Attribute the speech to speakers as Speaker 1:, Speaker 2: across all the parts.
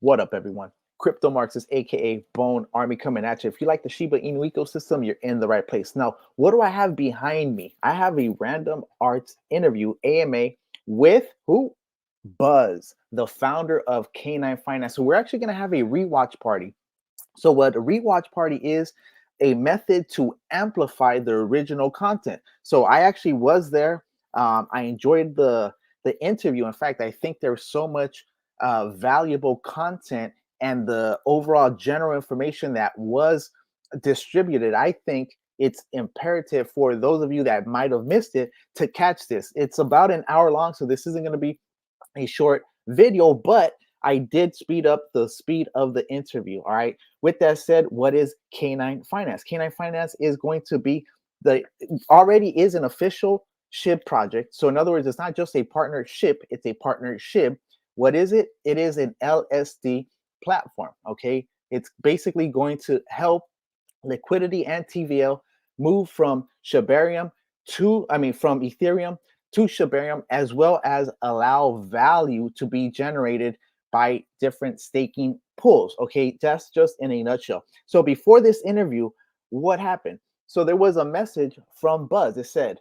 Speaker 1: What up, everyone? Crypto Marxist, aka Bone Army, coming at you. If you like the Shiba Inu ecosystem, you're in the right place. Now, what do I have behind me? I have a random arts interview, AMA, with who? Buzz, the founder of K9 Finance. So we're actually going to have a rewatch party. So what a rewatch party is, a method to amplify the original content. So I actually was there. I enjoyed the interview. In fact, I think there's so much valuable content and the overall general information that was distributed. I think it's imperative for those of you that might have missed it to catch this. It's about an hour long, so this isn't going to be a short video, but I did speed up the speed of the interview. All right. With that said, what is K9 Finance? K9 Finance is going to be the already is an official Shib project. So in other words, it's not just a partnership, it's a partnership. What is it? It is an LSD platform. Okay. It's basically going to help liquidity and TVL move from Shibarium from Ethereum to Shibarium, as well as allow value to be generated by different staking pools. Okay, that's just in a nutshell. So before this interview, what happened? So there was a message from Buzz. It said,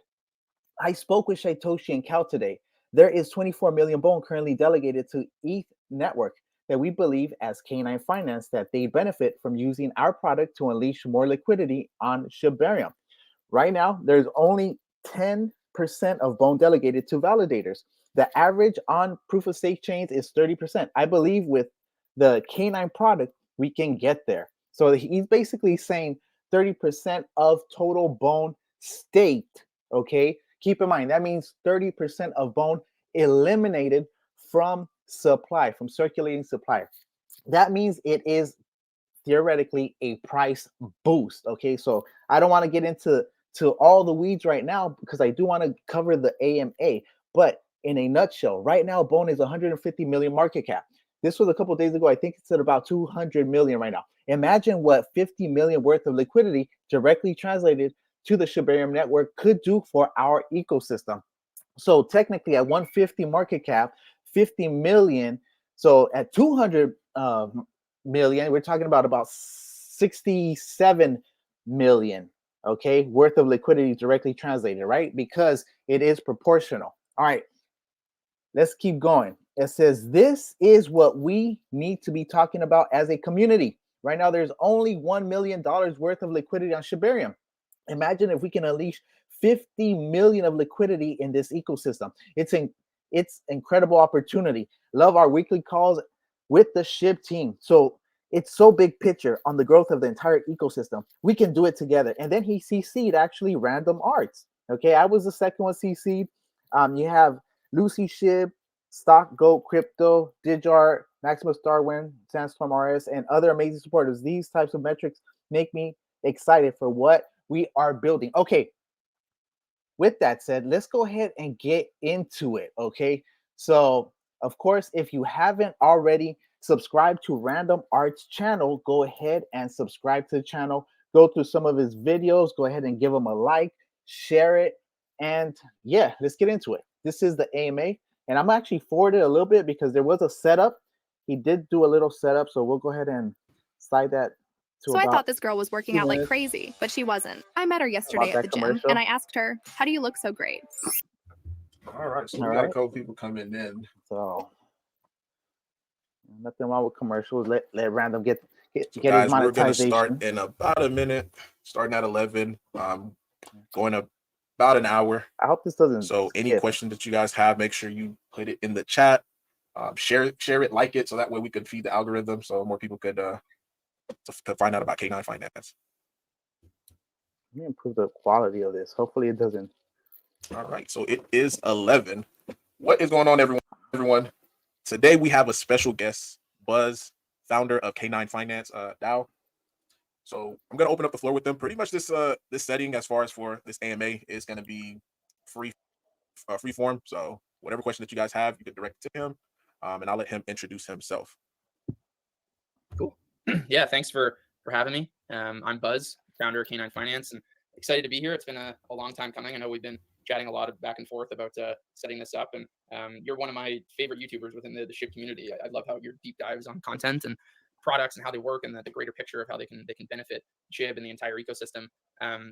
Speaker 1: I spoke with Satoshi and Cal today. There is 24 million BONE currently delegated to ETH network that we believe as K9 Finance that they benefit from using our product to unleash more liquidity on Shibarium. Right now, there's only 10% of BONE delegated to validators. The average on proof of stake chains is 30%. I believe with the K9 product, we can get there. So he's basically saying 30% of total BONE staked. Okay. Keep in mind, that means 30% of BONE eliminated from supply, from circulating supply. That means it is theoretically a price boost. Okay, so I don't want to get into all the weeds right now because I do want to cover the AMA. But in a nutshell, right now, BONE is 150 million market cap. This was a couple of days ago. I think it's at about 200 million right now. Imagine what 50 million worth of liquidity directly translated to the Shibarium network could do for our ecosystem. So technically, at 150 market cap, 50 million. So at 200 million, we're talking about 67 million, okay, worth of liquidity directly translated, right? Because it is proportional. All right, let's keep going. It says this is what we need to be talking about as a community. Right now, there's only $1 million worth of liquidity on Shibarium. Imagine if we can unleash 50 million of liquidity in this ecosystem. It's incredible opportunity. Love our weekly calls with the Shib team. So it's so big picture on the growth of the entire ecosystem. We can do it together. And then he CC'd actually random arts. Okay, I was the second one CC'd. You have Lucy Shib, Stock Goat Crypto, Digart, Maximus Darwin, Sandstorm RS, and other amazing supporters. These types of metrics make me excited for what we are building. Okay, with that said, let's go ahead and get into it. Okay, so of course, if you haven't already subscribed to Random Arts channel, go ahead and subscribe to the channel. Go through some of his videos. Go ahead and give him a like, share it, and yeah, let's get into it. This is the AMA, and I'm actually forwarded a little bit because there was a setup. He did do a little setup, so we'll go ahead and slide that to
Speaker 2: So I
Speaker 1: about
Speaker 2: thought this girl was working
Speaker 1: 2
Speaker 2: out like
Speaker 1: minutes
Speaker 2: crazy, but she wasn't. I met her yesterday
Speaker 1: about
Speaker 2: at
Speaker 1: that
Speaker 2: the gym,
Speaker 1: commercial.
Speaker 2: and I asked her, how do you look so great?
Speaker 3: All right, so
Speaker 1: All
Speaker 3: we got a
Speaker 1: right.
Speaker 3: couple people coming in.
Speaker 1: So nothing wrong with commercials. Let random get
Speaker 3: So
Speaker 1: his
Speaker 3: guys, we're gonna start
Speaker 1: monetization.
Speaker 3: in about a minute, starting at 11, going about an hour.
Speaker 1: I hope this doesn't
Speaker 3: So any
Speaker 1: skip.
Speaker 3: question that you guys have, make sure you put it in the chat. Share it, like it, so that way we could feed the algorithm, so more people could to find out about K9 Finance.
Speaker 1: Let me improve the quality of this. Hopefully it doesn't.
Speaker 3: All right, so it is 11. What is going on, everyone? Today we have a special guest, Buzz, founder of K9 Finance DAO. So I'm gonna open up the floor with them. Pretty much this setting, as far as for this AMA, is gonna be free form. So whatever question that you guys have, you can direct it to him, and I'll let him introduce himself.
Speaker 4: Cool. Yeah, thanks for having me. I'm Buzz, founder of K9 Finance, and excited to be here. It's been a long time coming. I know we've been chatting a lot of back and forth about setting this up. And you're one of my favorite YouTubers within the Shib community. I love how your deep dives on content and products and how they work, and the greater picture of how they can benefit Shib and the entire ecosystem.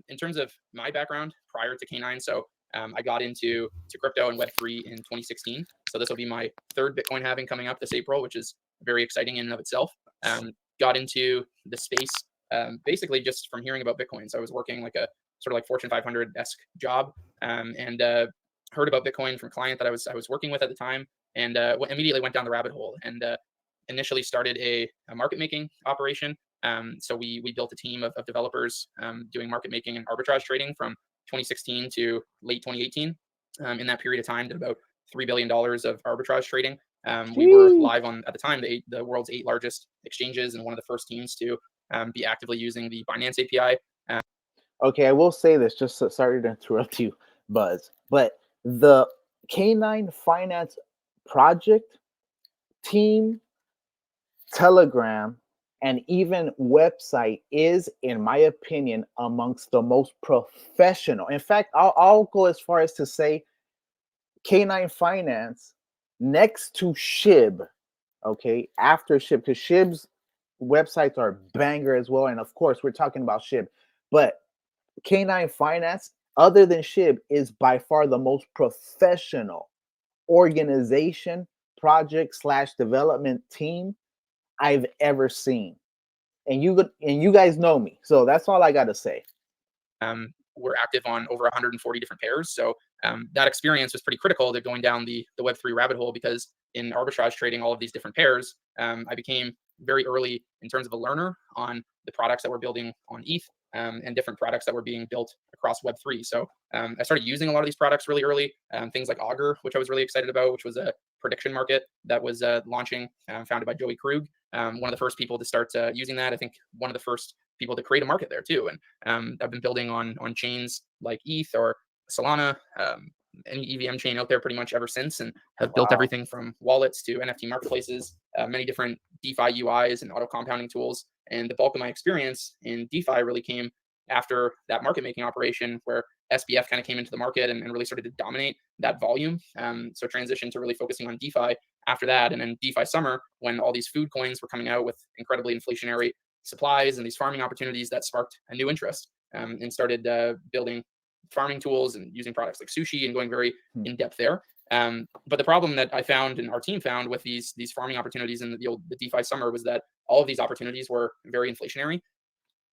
Speaker 4: In terms of my background prior to KNINE, so I got into crypto and Web3 in 2016. So this will be my third Bitcoin halving coming up this April, which is very exciting in and of itself. Got into the space basically just from hearing about Bitcoin. So I was working like a sort of like Fortune 500-esque job, and heard about Bitcoin from a client that I was working with at the time, and immediately went down the rabbit hole, and initially started a market making operation. So we built a team of developers doing market making and arbitrage trading from 2016 to late 2018. In that period of time, did about $3 billion of arbitrage trading. We were live on, at the time, the world's 8 largest exchanges, and one of the first teams to be actively using the Binance API.
Speaker 1: Okay, I will say this, just sorry to interrupt you, Buzz, but the K9 Finance project, team, Telegram, and even website is, in my opinion, amongst the most professional. In fact, I'll go as far as to say K9 Finance next to Shib, okay, after Shib, because Shib's websites are banger as well. And of course, we're talking about Shib, but K9 Finance, other than Shib, is by far the most professional organization, project slash development team I've ever seen. And you guys know me, so that's all I got to say.
Speaker 4: We're active on over 140 different pairs. So that experience was pretty critical to going down the Web3 rabbit hole, because in arbitrage trading all of these different pairs, I became very early in terms of a learner on the products that we're building on ETH, and different products that were being built across Web3. So I started using a lot of these products really early, things like Augur, which I was really excited about, which was a prediction market that was launching, founded by Joey Krug. One of the first people to start using that. I think one of the first people to create a market there too. And I've been building on chains like ETH or Solana, any EVM chain out there pretty much ever since, and have built everything from wallets to NFT marketplaces, many different DeFi UIs and auto compounding tools. And the bulk of my experience in DeFi really came after that market making operation, where SBF kind of came into the market and really started to dominate that volume. So transitioned to really focusing on DeFi after that. And then DeFi summer, when all these food coins were coming out with incredibly inflationary supplies and these farming opportunities, that sparked a new interest, and started building farming tools and using products like Sushi and going very in depth there. But the problem that I found and our team found with these farming opportunities in the DeFi summer was that all of these opportunities were very inflationary.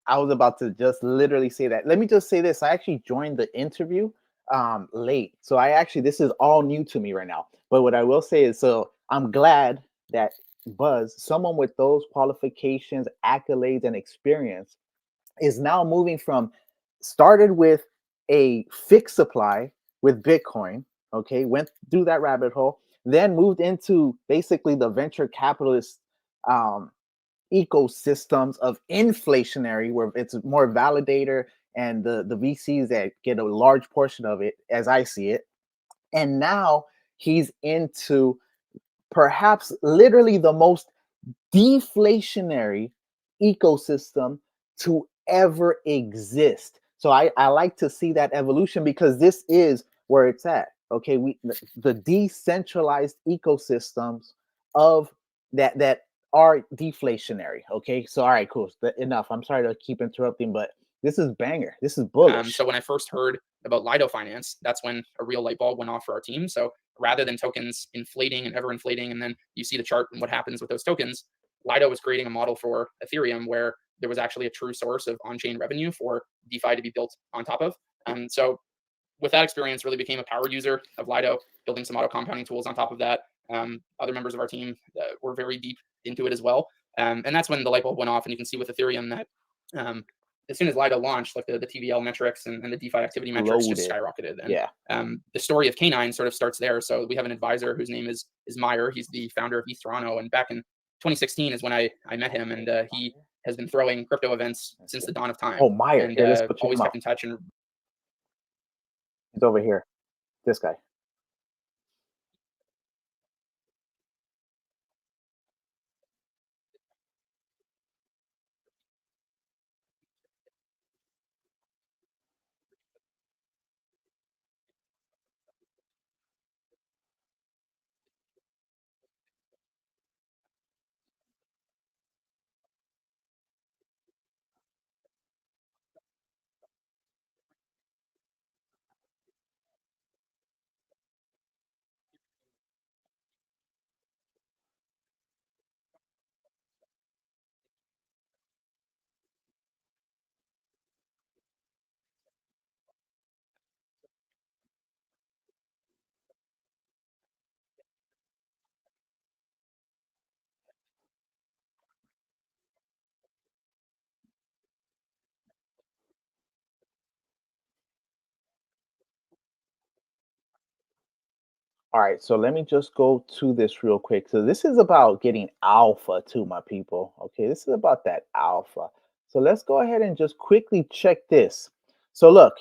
Speaker 1: I was about to just literally say that. Let me just say this. I actually joined the interview late. So this is all new to me right now. But what I will say is, so I'm glad that Buzz, someone with those qualifications, accolades, and experience, is now moving from, started with a fixed supply with Bitcoin, okay, went through that rabbit hole, then moved into basically the venture capitalist ecosystems of inflationary, where it's more validator and the VCs that get a large portion of it, as I see it. And now he's into perhaps literally the most deflationary ecosystem to ever exist. So I like to see that evolution, because this is where it's at. Okay, the decentralized ecosystems of that are deflationary. Okay, so all right, cool. Enough. I'm sorry to keep interrupting, but this is banger. This is bullish.
Speaker 4: So when I first heard about Lido Finance, that's when a real light bulb went off for our team. So rather than tokens inflating and ever inflating, and then you see the chart and what happens with those tokens, Lido was creating a model for Ethereum where there was actually a true source of on-chain revenue for DeFi to be built on top of. So with that experience, really became a power user of Lido, building some auto compounding tools on top of that. Other members of our team were very deep into it as well. And that's when the light bulb went off. And you can see with Ethereum that as soon as Lido launched, like the TVL metrics and the DeFi activity metrics just skyrocketed. And the story of KNINE sort of starts there. So we have an advisor whose name is Meyer. He's the founder of ETH Toronto. And back in 2016 is when I met him, and he has been throwing crypto events since the dawn of time.
Speaker 1: Oh, Meyer.
Speaker 4: And
Speaker 1: Here,
Speaker 4: always kept in touch. And
Speaker 1: he's over here. This guy. All right, so let me just go to this real quick. So this is about getting alpha too, my people. Okay, this is about that alpha. So let's go ahead and just quickly check this. So look,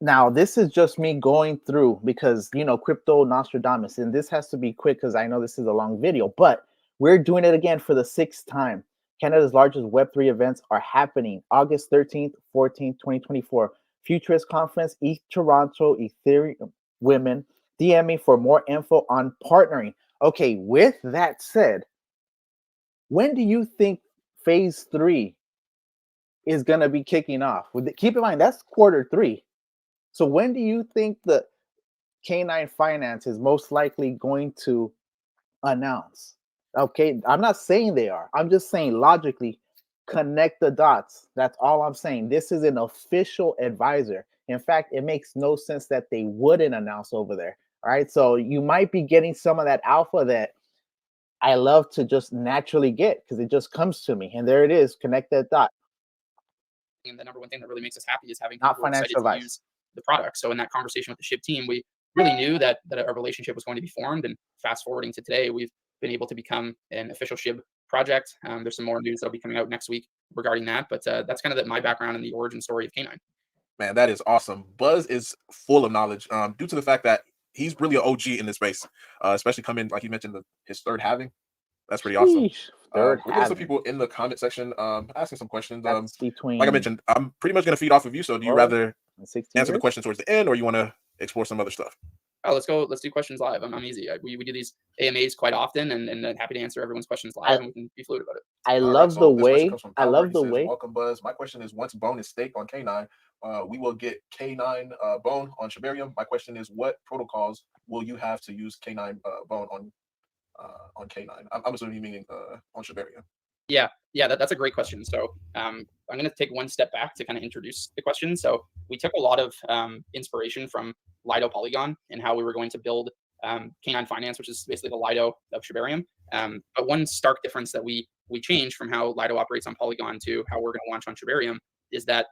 Speaker 1: now this is just me going through because crypto Nostradamus, and this has to be quick because I know this is a long video, but we're doing it again for the 6th time. Canada's largest Web3 events are happening August 13th, 14th, 2024. Futurist Conference, East Toronto, Ethereum Women. DM me for more info on partnering. Okay, with that said, when do you think phase 3 is going to be kicking off? Keep in mind, that's quarter 3. So when do you think the K9 Finance is most likely going to announce? Okay, I'm not saying they are. I'm just saying logically, connect the dots. That's all I'm saying. This is an official advisor. In fact, it makes no sense that they wouldn't announce over there. All right, so you might be getting some of that alpha that I love to just naturally get because it just comes to me. And there it is, connect that dot.
Speaker 4: And the number one thing that really makes us happy is having
Speaker 1: Not
Speaker 4: people excited
Speaker 1: financial
Speaker 4: to
Speaker 1: advice.
Speaker 4: use the product. So in that conversation with the Shib team, we really knew that a relationship was going to be formed. And fast forwarding to today, we've been able to become an official Shib project. There's some more news that'll be coming out next week regarding that. But that's kind of my background and the origin story of K9.
Speaker 3: Man, that is awesome. Buzz is full of knowledge due to the fact that he's really an OG in this space, especially coming, like you mentioned, his third halving. That's pretty awesome.
Speaker 1: Sheesh, third
Speaker 3: We're getting some
Speaker 1: halving.
Speaker 3: people in the comment section asking some questions.
Speaker 1: That's between
Speaker 3: Like I mentioned, I'm pretty much going to feed off of you. So do you
Speaker 1: 12
Speaker 3: rather
Speaker 1: and 16
Speaker 3: answer the
Speaker 1: years?
Speaker 3: question towards the end, or you want to explore some other stuff?
Speaker 4: Oh, let's go. Let's do questions live. I'm easy. We do these AMAs quite often, and happy to answer everyone's questions live, and we can be fluid about it.
Speaker 1: I
Speaker 3: All right,
Speaker 1: love the
Speaker 3: so this question
Speaker 1: way.
Speaker 3: comes from
Speaker 1: I
Speaker 3: Albert.
Speaker 1: love
Speaker 3: He
Speaker 1: the
Speaker 3: says,
Speaker 1: way.
Speaker 3: "Welcome, Buzz. My question is, once Bone is staked on K9, we will get K9 Bone on Shibarium. My question is, what protocols will you have to use K9 Bone on K9? I'm assuming you meaning on Shibarium."
Speaker 4: Yeah, that's a great question. So I'm going to take one step back to kind of introduce the question. So we took a lot of inspiration from Lido Polygon and how we were going to build K9 Finance, which is basically the Lido of Shibarium. But one stark difference that we changed from how Lido operates on Polygon to how we're going to launch on Shibarium is that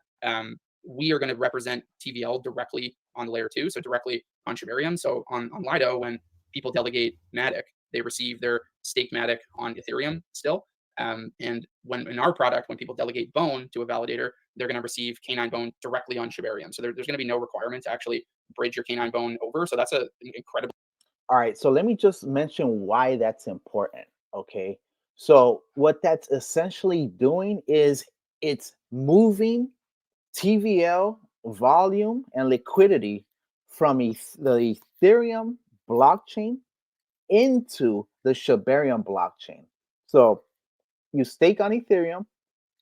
Speaker 4: we are going to represent TVL directly on the layer 2, so directly on Shibarium. So on Lido, when people delegate Matic, they receive their stake Matic on Ethereum still. And when in our product, when people delegate Bone to a validator, they're going to receive K9 Bone directly on Shibarium. So there's going to be no requirement to actually bridge your K9 Bone over. So that's an incredible.
Speaker 1: All right, so let me just mention why that's important. Okay, so what that's essentially doing is it's moving TVL volume and liquidity from the Ethereum blockchain into the Shibarium blockchain. So you stake on Ethereum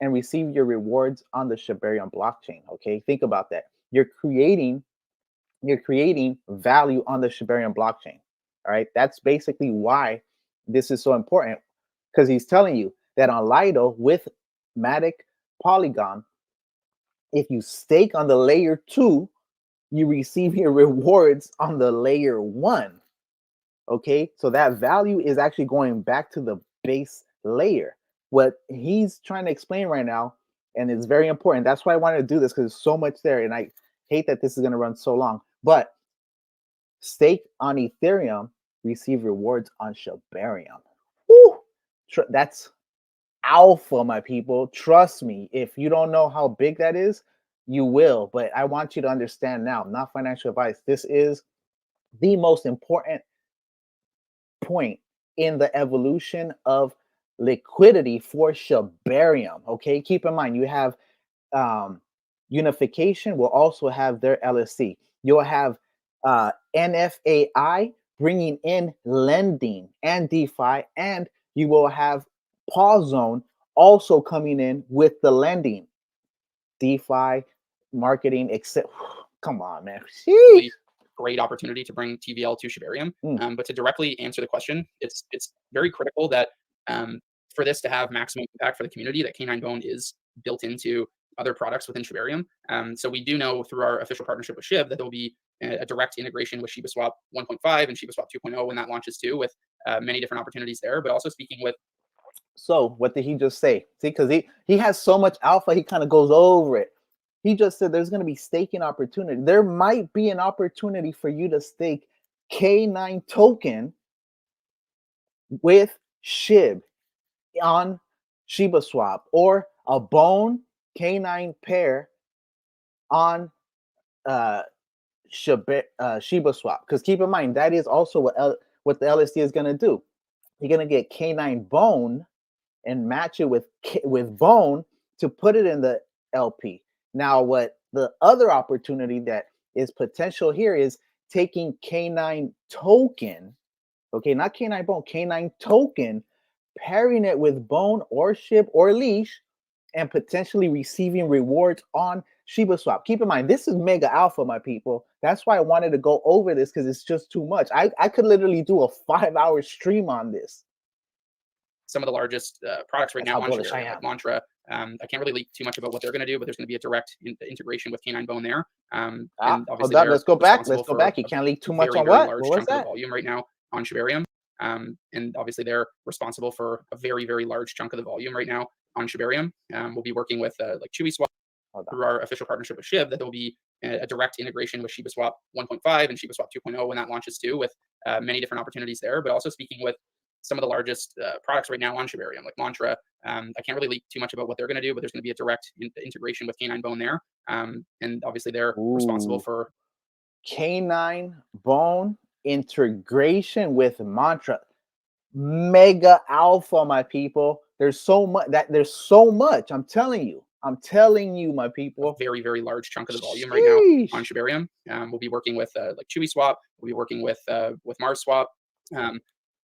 Speaker 1: and receive your rewards on the Shibarium blockchain. Okay, think about that. You're creating value on the Shibarium blockchain. All right, that's basically why this is so important, because he's telling you that on Lido with Matic Polygon, if you stake on the layer 2, you receive your rewards on the layer 1. Okay, so that value is actually going back to the base layer. What he's trying to explain right now, and it's very important. That's why I wanted to do this, because there's so much there, and I hate that this is going to run so long. But stake on Ethereum, receive rewards on Shibarium. Woo! That's alpha, my people. Trust me. If you don't know how big that is, you will. But I want you to understand now, not financial advice. This is the most important point in the evolution of liquidity for Shibarium. Okay, keep in mind you have Unification will also have their LSC. You'll have NFAI bringing in lending and DeFi, and you will have Pause Zone also coming in with the lending, DeFi, marketing, etc. Come on, man. Sheesh.
Speaker 4: Great opportunity to bring TVL to Shibarium. But to directly answer the question, it's very critical that for this to have maximum impact for the community, that K9 Bone is built into other products within Shibarium. So we do know through our official partnership with Shib that there will be a direct integration with ShibaSwap 1.5 and ShibaSwap 2.0 when that launches too, with many different opportunities there, but also speaking with.
Speaker 1: So what did he just say? See, because he has so much alpha, he kind of goes over it. He just said there's going to be staking opportunity. There might be an opportunity for you to stake K9 token with Shib on Shiba Swap, or a bone K9 pair on Shiba Swap. Because keep in mind, that is also what the LSD is going to do. You're going to get K9 bone and match it with bone to put it in the LP. Now, what the other opportunity that is potential here is taking K9 token, okay, not K9 bone, K9 token, pairing it with bone or Shib or leash, and potentially receiving rewards on Shiba Swap. Keep in mind, this is mega alpha, my people. That's why I wanted to go over this, because it's just too much. I could literally do a 5-hour stream on this.
Speaker 4: Some of the largest products right now on
Speaker 1: bullish I
Speaker 4: Shibarium,
Speaker 1: am.
Speaker 4: like Mantra. I can't really leak too much about what they're going to do, but there's going to be a direct integration with K9 Bone there. And obviously,
Speaker 1: let's go back.
Speaker 4: responsible
Speaker 1: Let's go
Speaker 4: for
Speaker 1: back. You
Speaker 4: a
Speaker 1: can't leak too much
Speaker 4: very,
Speaker 1: on
Speaker 4: very
Speaker 1: what?
Speaker 4: large
Speaker 1: What was
Speaker 4: chunk of the
Speaker 1: that?
Speaker 4: volume right now on Shibarium. And obviously, they're responsible for a very, very large chunk of the volume right now on Shibarium. We'll be working with like Chewy Swap through our official partnership with Shib, that there will be a direct integration with Shiba Swap 1.5 and Shiba Swap 2.0 when that launches too, with many different opportunities there, but also speaking with some of the largest products right now on Shibarium, like Mantra. I can't really leak too much about what they're going to do, but there's going to be a direct integration with K9 Bone there. And obviously, they're responsible for
Speaker 1: K9 Bone integration with Mantra. Mega alpha, my people. There's so much. I'm telling you, my people.
Speaker 4: a very, very large chunk of the volume right now on Shibarium. We'll be working with like Chewy Swap. We'll be working with Mars Swap.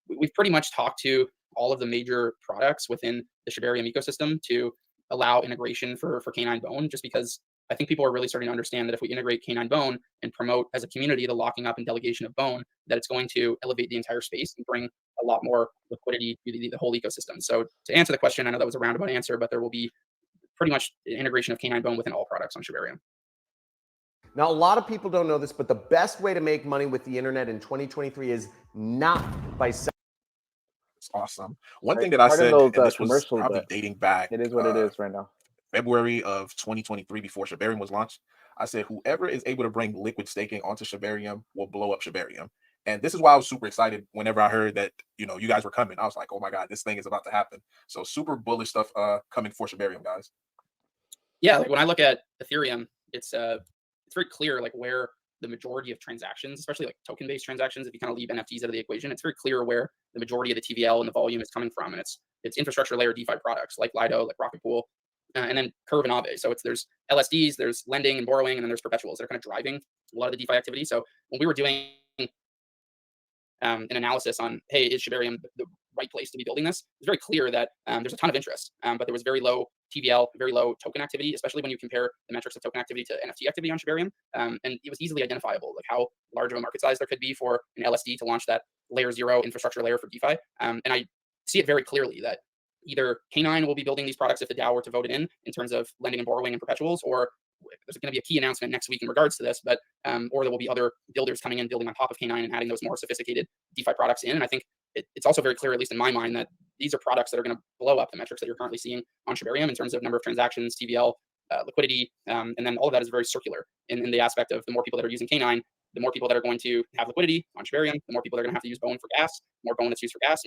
Speaker 4: We've pretty much talked to all of the major products within the Shibarium ecosystem to allow integration for K9 Bone, just because I think people are really starting to understand that if we integrate K9 Bone and promote as a community the locking up and delegation of Bone, that it's going to elevate the entire space and bring a lot more liquidity to the whole ecosystem. So to answer the question, I know that was a roundabout answer, but there will be pretty much integration of K9 Bone within all products on Shibarium.
Speaker 5: Now, a lot of people don't know this, but the best way to make money with the internet in 2023 is not by selling.
Speaker 3: It's awesome. One thing that I said, and this was probably dating back.
Speaker 1: It is what it is right now.
Speaker 3: February of 2023, before Shibarium was launched, I said whoever is able to bring liquid staking onto Shibarium will blow up Shibarium. And this is why I was super excited whenever I heard that, you guys were coming. I was like, oh my God, this thing is about to happen. So super bullish stuff coming for Shibarium, guys.
Speaker 4: Yeah, like when I look at Ethereum, it's very clear like where the majority of transactions, especially like token-based transactions, if you kind of leave NFTs out of the equation, it's very clear where the majority of the TVL and the volume is coming from. And it's infrastructure layer DeFi products like Lido, like Rocket Pool, and then Curve and Aave. So there's LSDs, there's lending and borrowing, and then there's perpetuals that are kind of driving a lot of the DeFi activity. So when we were doing an analysis on, hey, is Shibarium the right place to be building this? It's very clear that there's a ton of interest, but there was very low TVL, very low token activity, especially when you compare the metrics of token activity to NFT activity on Shibarium. And it was easily identifiable, like how large of a market size there could be for an LSD to launch that layer 0 infrastructure layer for DeFi. And I see it very clearly that either K9 will be building these products if the DAO were to vote it in terms of lending and borrowing and perpetuals, or there's going to be a key announcement next week in regards to this, but or there will be other builders coming in, building on top of K9 and adding those more sophisticated DeFi products in. And I think it's also very clear, at least in my mind, that these are products that are going to blow up the metrics that you're currently seeing on Shibarium in terms of number of transactions, TVL, liquidity, and then all of that is very circular in the aspect of the more people that are using K9, the more people that are going to have liquidity on Shibarium, the more people that are going to have to use Bone for gas, the more Bone that's used for gas,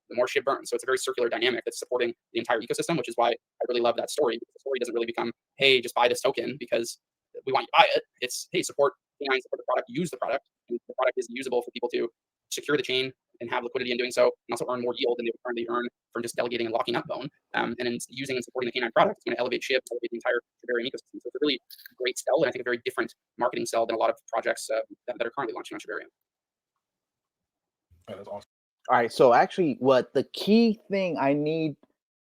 Speaker 4: the more Shib burns. So it's a very circular dynamic that's supporting the entire ecosystem, which is why I really love that story. The story doesn't really become, hey, just buy this token because we want you to buy it. It's, hey, support K9, support the product, use the product. And the product is usable for people to secure the chain and have liquidity in doing so, and also earn more yield than they would currently earn from just delegating and locking up Bone. And in using and supporting the K9 product, it's going to elevate Shib, elevate the entire Shibarium ecosystem. So it's a really great sell, and I think a very different marketing sell than a lot of projects that are currently launching on Shibarium.
Speaker 3: That is awesome.
Speaker 1: All right, so actually, what the key thing I need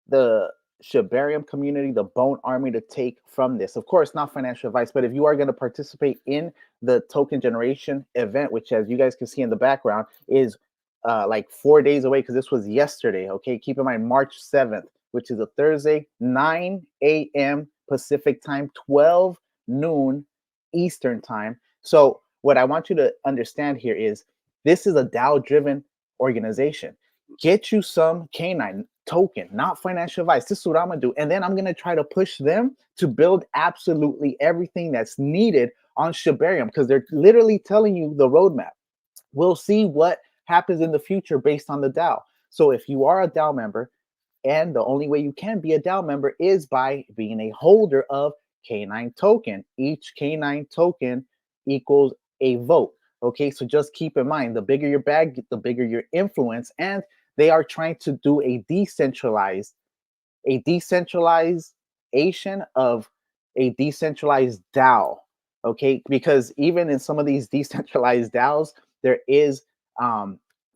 Speaker 1: the Shibarium community, the Bone Army, to take from this, of course, not financial advice, but if you are going to participate in the token generation event, which, as you guys can see in the background, is like 4 days away, because this was yesterday. Okay, keep in mind March 7th, which is a Thursday, 9 a.m. Pacific time, 12 noon Eastern time. So what I want you to understand here is this is a DAO-driven organization. Get you some K9 token, not financial advice. This is what I'm gonna do, and then I'm gonna try to push them to build absolutely everything that's needed on Shibarium, because they're literally telling you the roadmap. we'll see what happens in the future based on the DAO. So if you are a DAO member, and the only way you can be a DAO member is by being a holder of K9 token. Each K9 token equals a vote. Okay, so just keep in mind, the bigger your bag, the bigger your influence, and they are trying to do a decentralization of a decentralized DAO. Okay, because even in some of these decentralized DAOs, there is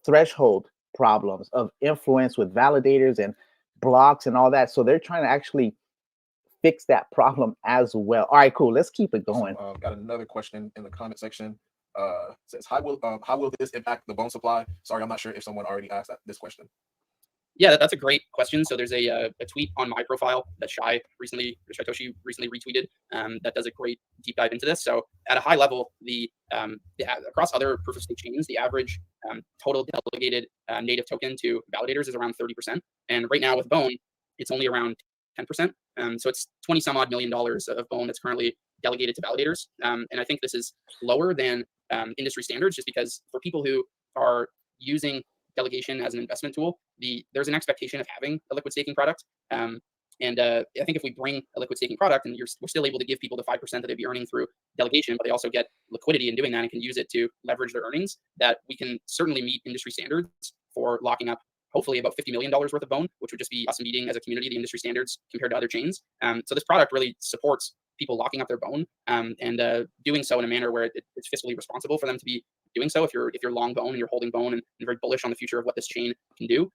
Speaker 1: threshold problems of influence with validators and blocks and all that. So they're trying to actually fix that problem as well. All right, cool. Let's keep it going.
Speaker 3: So, got another question in the comment section. Says, how will this impact the bone supply? Sorry, I'm not sure if someone already asked this question.
Speaker 4: Yeah, that's a great question. So there's a tweet on my profile that Satoshi recently retweeted that does a great deep dive into this. So at a high level, the across other proof of stake chains, the average total delegated native token to validators is around 30%. And right now with Bone, it's only around 10%. So it's 20 some odd $1 million of Bone that's currently delegated to validators. And I think this is lower than industry standards, just because for people who are using delegation as an investment tool, there's an expectation of having a liquid staking product. I think if we bring a liquid staking product, and we're still able to give people the 5% that they'd be earning through delegation, but they also get liquidity in doing that and can use it to leverage their earnings, that we can certainly meet industry standards for locking up hopefully about $50 million worth of Bone, which would just be us meeting as a community the industry standards compared to other chains. So this product really supports people locking up their Bone and doing so in a manner where it's fiscally responsible for them to be doing so. If you're long Bone and you're holding Bone and very bullish on the future of what this chain can do.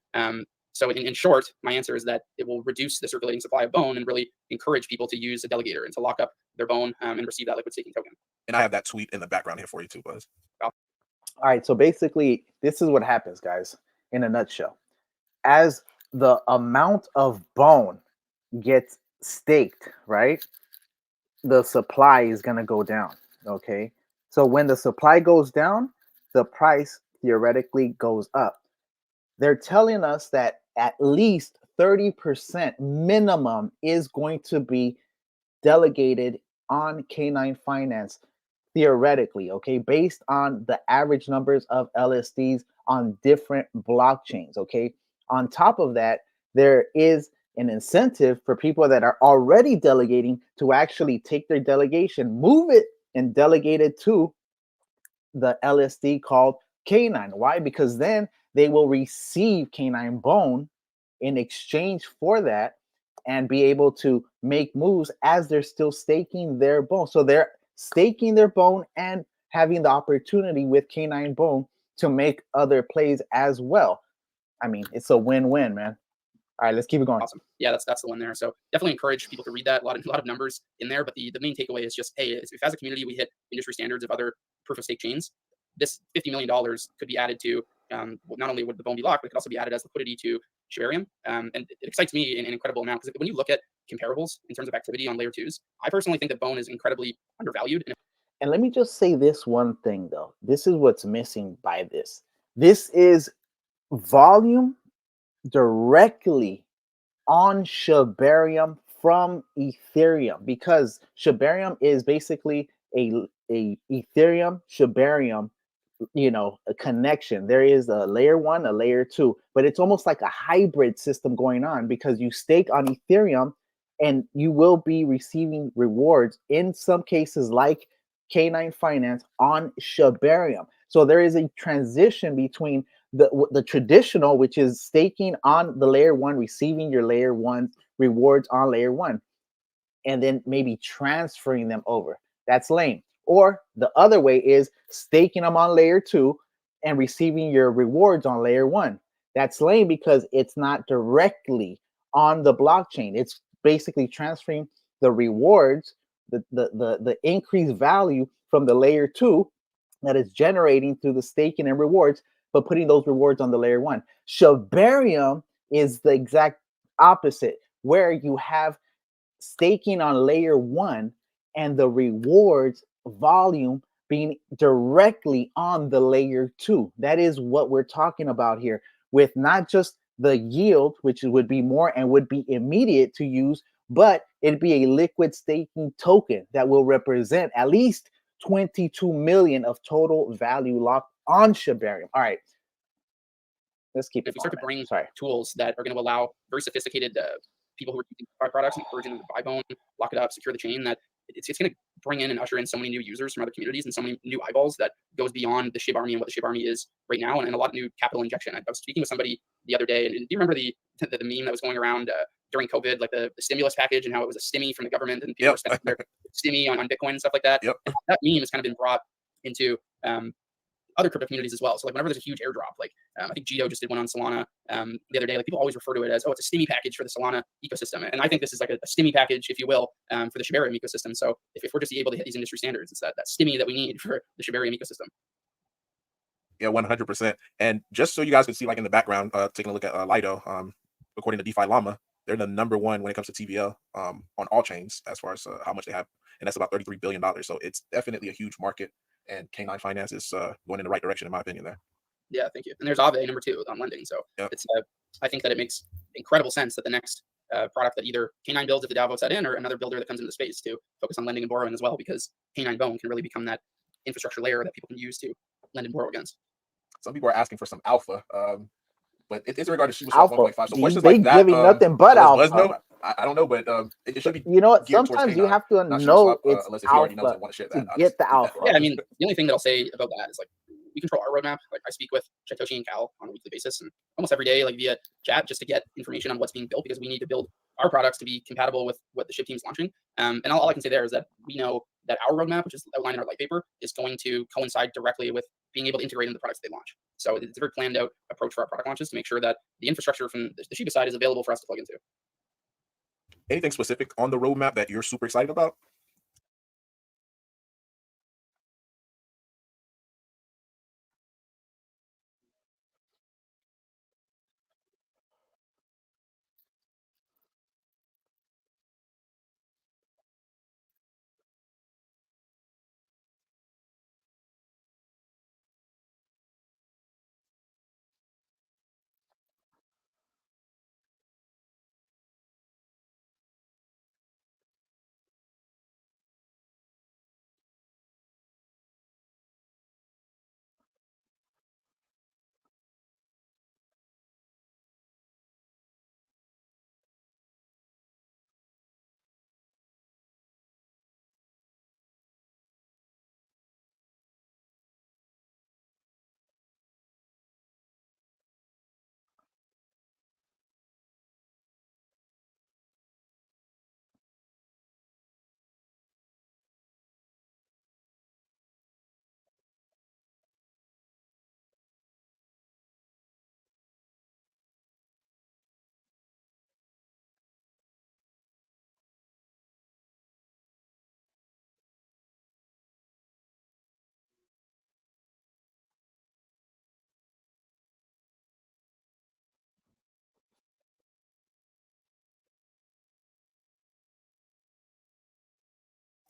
Speaker 4: So in short, my answer is that it will reduce the circulating supply of Bone and really encourage people to use a delegator and to lock up their Bone and receive that liquid staking token.
Speaker 3: And I have that tweet in the background here for you too, Buzz.
Speaker 1: All right, so basically, this is what happens, guys, in a nutshell. As the amount of Bone gets staked, right, the supply is going to go down, okay? So when the supply goes down, the price theoretically goes up. They're telling us that at least 30% minimum is going to be delegated on K9 Finance theoretically, okay, based on the average numbers of LSDs on different blockchains, okay? On top of that, there is an incentive for people that are already delegating to actually take their delegation, move it, and delegate it to the LSD called K9. Why? Because then they will receive K9 Bone in exchange for that and be able to make moves as they're still staking their Bone. So they're staking their Bone and having the opportunity with K9 Bone to make other plays as well. I mean, it's a win-win, man. All right, let's keep it going.
Speaker 4: Awesome. Yeah, that's the one there. So definitely encourage people to read that. A lot of numbers in there, but the main takeaway is just, hey, if as a community we hit industry standards of other proof of stake chains, this $50 million could be added to not only would the Bone be locked, but it could also be added as liquidity to Shibarium. And it excites me in an incredible amount, because when you look at comparables in terms of activity on layer 2s, I personally think that Bone is incredibly undervalued.
Speaker 1: And let me just say this one thing, though. This is what's missing by this. This is volume directly on Shibarium from Ethereum, because Shibarium is basically a Ethereum Shibarium, a connection. There is a layer 1, a layer 2, but it's almost like a hybrid system going on, because you stake on Ethereum and you will be receiving rewards in some cases like K9 Finance on Shibarium. So there is a transition between the traditional, which is staking on the layer 1, receiving your layer 1 rewards on layer 1, and then maybe transferring them over. That's lame. Or the other way is staking them on layer 2 and receiving your rewards on layer 1. That's lame, because it's not directly on the blockchain. It's basically transferring the rewards, the increased value from the layer 2 that is generating through the staking and rewards, but putting those rewards on the layer 1. Shibarium is the exact opposite, where you have staking on layer 1 and the rewards volume being directly on the layer 2. That is what we're talking about here, with not just the yield, which would be more and would be immediate to use, but it'd be a liquid staking token that will represent at least 22 million of total value locked on Shibarium. All right. Let's keep it
Speaker 4: If we start to
Speaker 1: going, man.
Speaker 4: bring
Speaker 1: Sorry.
Speaker 4: tools that are going to allow very sophisticated people who are using our products, encouraging them to buy bone, lock it up, secure the chain, that it's going to bring in and usher in so many new users from other communities and so many new eyeballs that goes beyond the Shib Army and what the Shib Army is right now, and a lot of new capital injection. I was speaking with somebody the other day, and do you remember the meme that was going around during COVID, like the stimulus package, and how it was a stimmy from the government and people were spending their stimmy on Bitcoin and stuff like that? And that meme has kind of been brought into other crypto communities as well. So like whenever there's a huge airdrop, like I think Gio just did one on Solana the other day, like people always refer to it as, oh, it's a stimmy package for the Solana ecosystem. And I think this is like a stimmy package, if you will, for the Shibarium ecosystem. So if we're just able to hit these industry standards, it's that stimmy that we need for the Shibarium ecosystem.
Speaker 3: Yeah, 100%. And just so you guys can see, like in the background, taking a look at Lido, according to DeFi Llama, they're the #1 when it comes to TVL on all chains as far as how much they have. And that's about $33 billion. So it's definitely a huge market. And K9 Finance is going in the right direction, in my opinion, there.
Speaker 4: Yeah, thank you. And there's Aave #2 on lending. So it's I think that it makes incredible sense that the next product that either K9 builds, if the DAO votes that in, or another builder that comes into the space to focus on lending and borrowing as well, because K9 Bone can really become that infrastructure layer that people can use to lend and borrow against.
Speaker 3: Some people are asking for some alpha, but it's in regard to Shiba
Speaker 1: Alpha.
Speaker 3: 1.5. So questions
Speaker 1: They
Speaker 3: like that,
Speaker 1: giving nothing but alpha.
Speaker 3: I don't know, but it should be.
Speaker 1: You know what?
Speaker 3: geared towards
Speaker 1: Sometimes you
Speaker 3: K9,
Speaker 1: have to
Speaker 3: not
Speaker 1: know
Speaker 3: SuperSwap,
Speaker 1: it's
Speaker 3: unless if you already know
Speaker 1: alpha
Speaker 3: and want to share
Speaker 1: to
Speaker 3: that.
Speaker 1: get the alpha.
Speaker 4: Yeah, I mean, the only thing that I'll say about that is like we control our roadmap. Like I speak with Satoshi and Cal on a weekly basis, and almost every day, like via chat, just to get information on what's being built, because we need to build our products to be compatible with what the Shib team's launching. And all I can say there is that we know that our roadmap, which is outlined in our light paper, is going to coincide directly with being able to integrate into the products they launch. So it's a very planned out approach for our product launches to make sure that the infrastructure from the Shiba side is available for us to plug into.
Speaker 3: Anything specific on the roadmap that you're super excited about?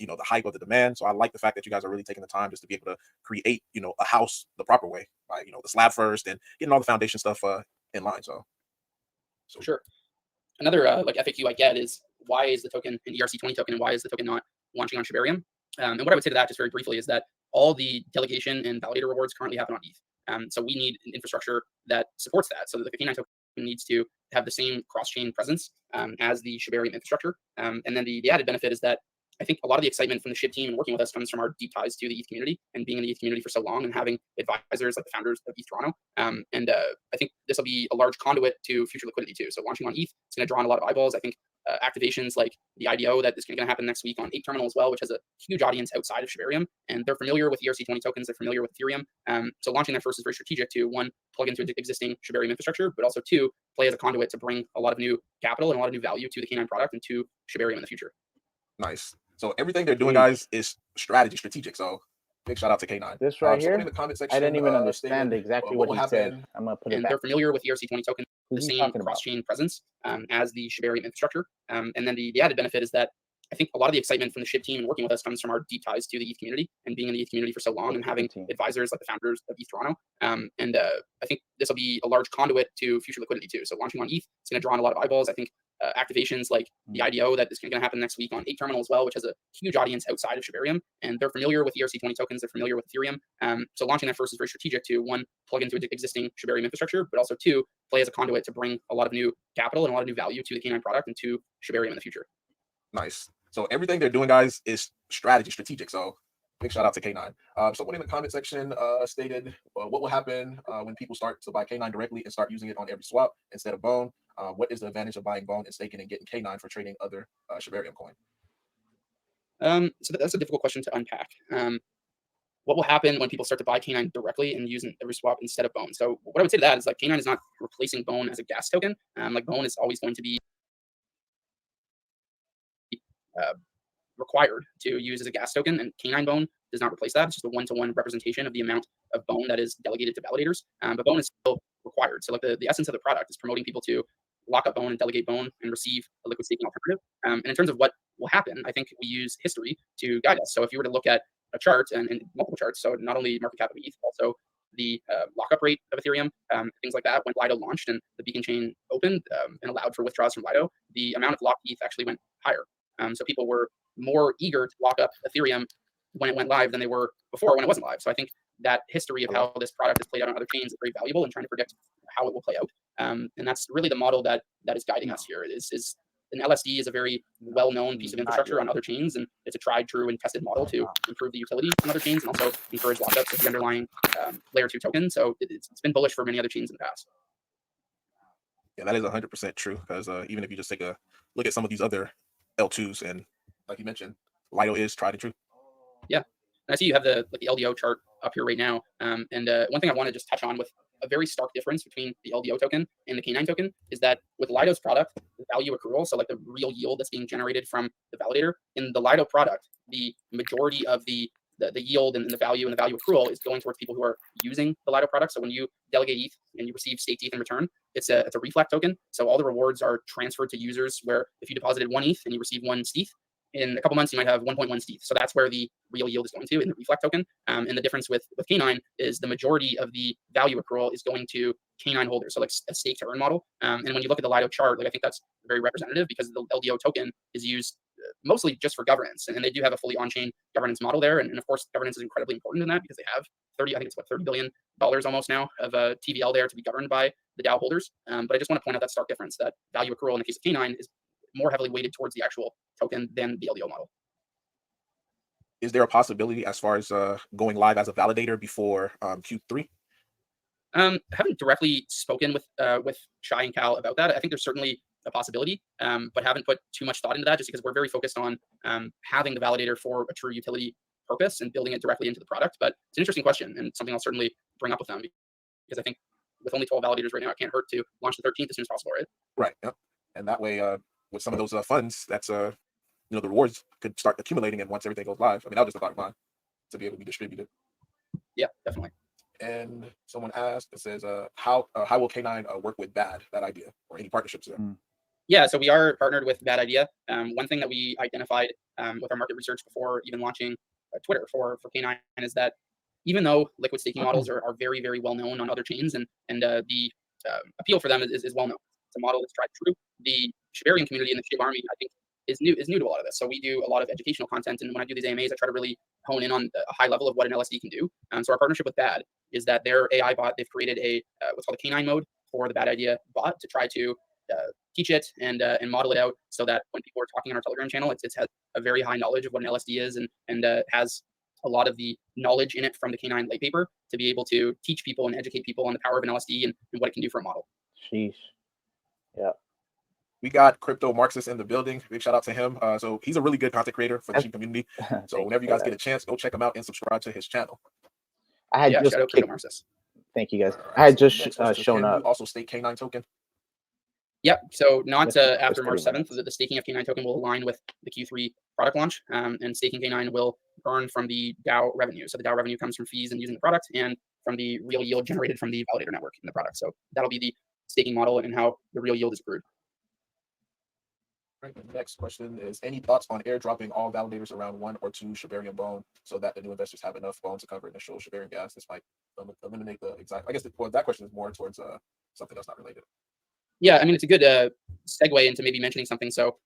Speaker 3: The hype of the demand. So I like the fact that you guys are really taking the time just to be able to create, a house the proper way, right? The slab first and getting all the foundation stuff in line. So
Speaker 4: Sure. Another like FAQ I get is, why is the token an ERC20 token, and why is the token not launching on Shibarium? And what I would say to that, just very briefly, is that all the delegation and validator rewards currently happen on ETH. So we need an infrastructure that supports that. So that the K9 token needs to have the same cross-chain presence as the Shibarium infrastructure. And then the added benefit is that I think a lot of the excitement from the Shib team and working with us comes from our deep ties to the ETH community and being in the ETH community for so long and having advisors like the founders of ETH Toronto. I think this will be a large conduit to future liquidity too. So launching on ETH, it's going to draw in a lot of eyeballs. I think activations like the IDO that is going to happen next week on 8 Terminal as well, which has a huge audience outside of Shibarium, and they're familiar with ERC20 tokens, they're familiar with Ethereum. So launching that first is very strategic to, one, plug into existing Shibarium infrastructure, but also two, play as a conduit to bring a lot of new capital and a lot of new value to the K9 product and to Shibarium in the future.
Speaker 3: nice. So everything they're doing, guys, is strategic. So big shout out to K9.
Speaker 1: This right here,
Speaker 3: in the comment section,
Speaker 1: I didn't even understand
Speaker 3: stated,
Speaker 1: exactly
Speaker 3: what
Speaker 1: what
Speaker 3: will
Speaker 1: he said.
Speaker 3: happen.
Speaker 1: I'm gonna put it
Speaker 4: And
Speaker 1: back.
Speaker 4: they're familiar with ERC20 token, the
Speaker 1: Who's he
Speaker 4: same
Speaker 1: talking about?
Speaker 4: cross-chain presence as the Shibarium infrastructure. And then the added benefit is that I think a lot of the excitement from the Shib team and working with us comes from our deep ties to the ETH community and being in the ETH community for so long and having advisors like the founders of ETH Toronto. I think this will be a large conduit to future liquidity too. So launching on ETH, it's going to draw in a lot of eyeballs. I think activations like the IDO that is going to happen next week on 8 Terminal as well, which has a huge audience outside of Shibarium, and they're familiar with ERC20 tokens. They're familiar with Ethereum. So launching that first is very strategic to, one, plug into existing Shibarium infrastructure, but also two, play as a conduit to bring a lot of new capital and a lot of new value to the K9 product and to Shibarium in the future.
Speaker 3: Nice. So everything they're doing, guys, is strategic. So big shout out to K9. Someone in the comment section stated, what will happen when people start to buy K9 directly and start using it on every swap instead of Bone? What is the advantage of buying Bone and staking and getting K9 for trading other Shibarium coin?
Speaker 4: So that's a difficult question to unpack. What will happen when people start to buy K9 directly and use every swap instead of Bone? So what I would say to that is like K9 is not replacing Bone as a gas token. Like Bone is always going to be required to use as a gas token, and K9 Bone does not replace that. It's just a one-to-one representation of the amount of Bone that is delegated to validators. But Bone is still required. So like the essence of the product is promoting people to lock up Bone and delegate Bone and receive a liquid staking alternative. And in terms of what will happen, I think we use history to guide us. So if you were to look at a chart and multiple charts, so not only market cap of ETH, also the lockup rate of Ethereum, things like that. When Lido launched and the beacon chain opened and allowed for withdrawals from Lido, the amount of locked ETH actually went higher. So people were more eager to lock up Ethereum when it went live than they were before when it wasn't live. So I think that history of how this product is played out on other chains is very valuable in trying to predict how it will play out. And that's really the model that is guiding us here. Is an LSD is a very well-known piece of infrastructure on other chains, and it's a tried, true, and tested model to improve the utility on other chains and also encourage lockups of the underlying layer 2 token. So it's been bullish for many other chains in the past.
Speaker 3: Yeah, that is 100% true, because even if you just take a look at some of these other L2s, and like you mentioned, Lido is tried and true.
Speaker 4: Yeah, and I see you have the LDO chart up here right now. And one thing I want to just touch on with a very stark difference between the LDO token and the K9 token is that with Lido's product, the value accrual, so like the real yield that's being generated from the validator, in the Lido product, the majority of the yield and the value accrual is going towards people who are using the Lido product. So when you delegate ETH and you receive staked ETH in return, it's a reflect token. So all the rewards are transferred to users, where if you deposited 1 ETH and you receive 1 stETH, in a couple months, you might have 1.1 stETH. So that's where the real yield is going to in the reflect token. And the difference with K9 is the majority of the value accrual is going to K9 holders. So like a stake to earn model. And when you look at the Lido chart, like I think that's very representative because the LDO token is used mostly just for governance. And they do have a fully on-chain governance model there. And of course, governance is incredibly important in that because they have $30 billion almost now of TVL there to be governed by the DAO holders. But I just want to point out that stark difference, that value accrual in the case of K9 is more heavily weighted towards the actual token than the LDO model.
Speaker 3: Is there a possibility as far as going live as a validator before Q3?
Speaker 4: Haven't directly spoken with Shai and Cal about that. I think there's certainly a possibility, but haven't put too much thought into that just because we're very focused on having the validator for a true utility purpose and building it directly into the product. But it's an interesting question and something I'll certainly bring up with them because I think with only 12 validators right now, it can't hurt to launch the 13th as soon as possible, right?
Speaker 3: Right. Yep. And that way, with some of those funds, that's the rewards could start accumulating, and once everything goes live, I mean, that was just a thought of mine, to be able to be distributed.
Speaker 4: Yeah, definitely.
Speaker 3: And someone asked, it says, how will K9 work with BAD, that idea, or any partnerships there?
Speaker 4: Yeah, so we are partnered with Bad Idea. One thing that we identified with our market research before even launching Twitter for K9 is that even though liquid staking models are very, very well known on other chains, and the appeal for them is well known. It's a model that's tried true. The Shibarium community and the Shib army, I think, is new to a lot of this. So we do a lot of educational content, and when I do these AMAs, I try to really hone in on a high level of what an LSD can do. So our partnership with Bad is that their AI bot, they've created a what's called a K9 mode for the Bad Idea bot to try to teach it and model it out so that when people are talking on our Telegram channel, it has a very high knowledge of what an LSD is and has a lot of the knowledge in it from the K9 late paper to be able to teach people and educate people on the power of an LSD and what it can do for a model.
Speaker 1: Sheesh. Yeah.
Speaker 3: We got Crypto Marxist in the building. Big shout out to him. So he's a really good content creator for the Shib community. So whenever you guys get a chance, go check him out and subscribe to his channel.
Speaker 1: I had just
Speaker 4: shout out Crypto Marxist.
Speaker 1: Thank you guys.
Speaker 3: Right,
Speaker 1: I had
Speaker 3: so
Speaker 1: just shown up.
Speaker 3: You also stake K9 token.
Speaker 4: Yep. So not after
Speaker 1: pretty
Speaker 4: March 7th, the staking of K9 token will align with the Q3 product launch, and staking K9 will earn from the DAO revenue. So the DAO revenue comes from fees and using the product and from the real yield generated from the validator network in the product. So that'll be the staking model and how the real yield is accrued.
Speaker 3: Right, the next question is, any thoughts on airdropping all validators around 1 or 2 Shibarium bone so that the new investors have enough bone to cover initial Shibarium gas? This might eliminate the exact, I guess that question is more towards something that's not related.
Speaker 4: Yeah, I mean, it's a segue into maybe mentioning something. So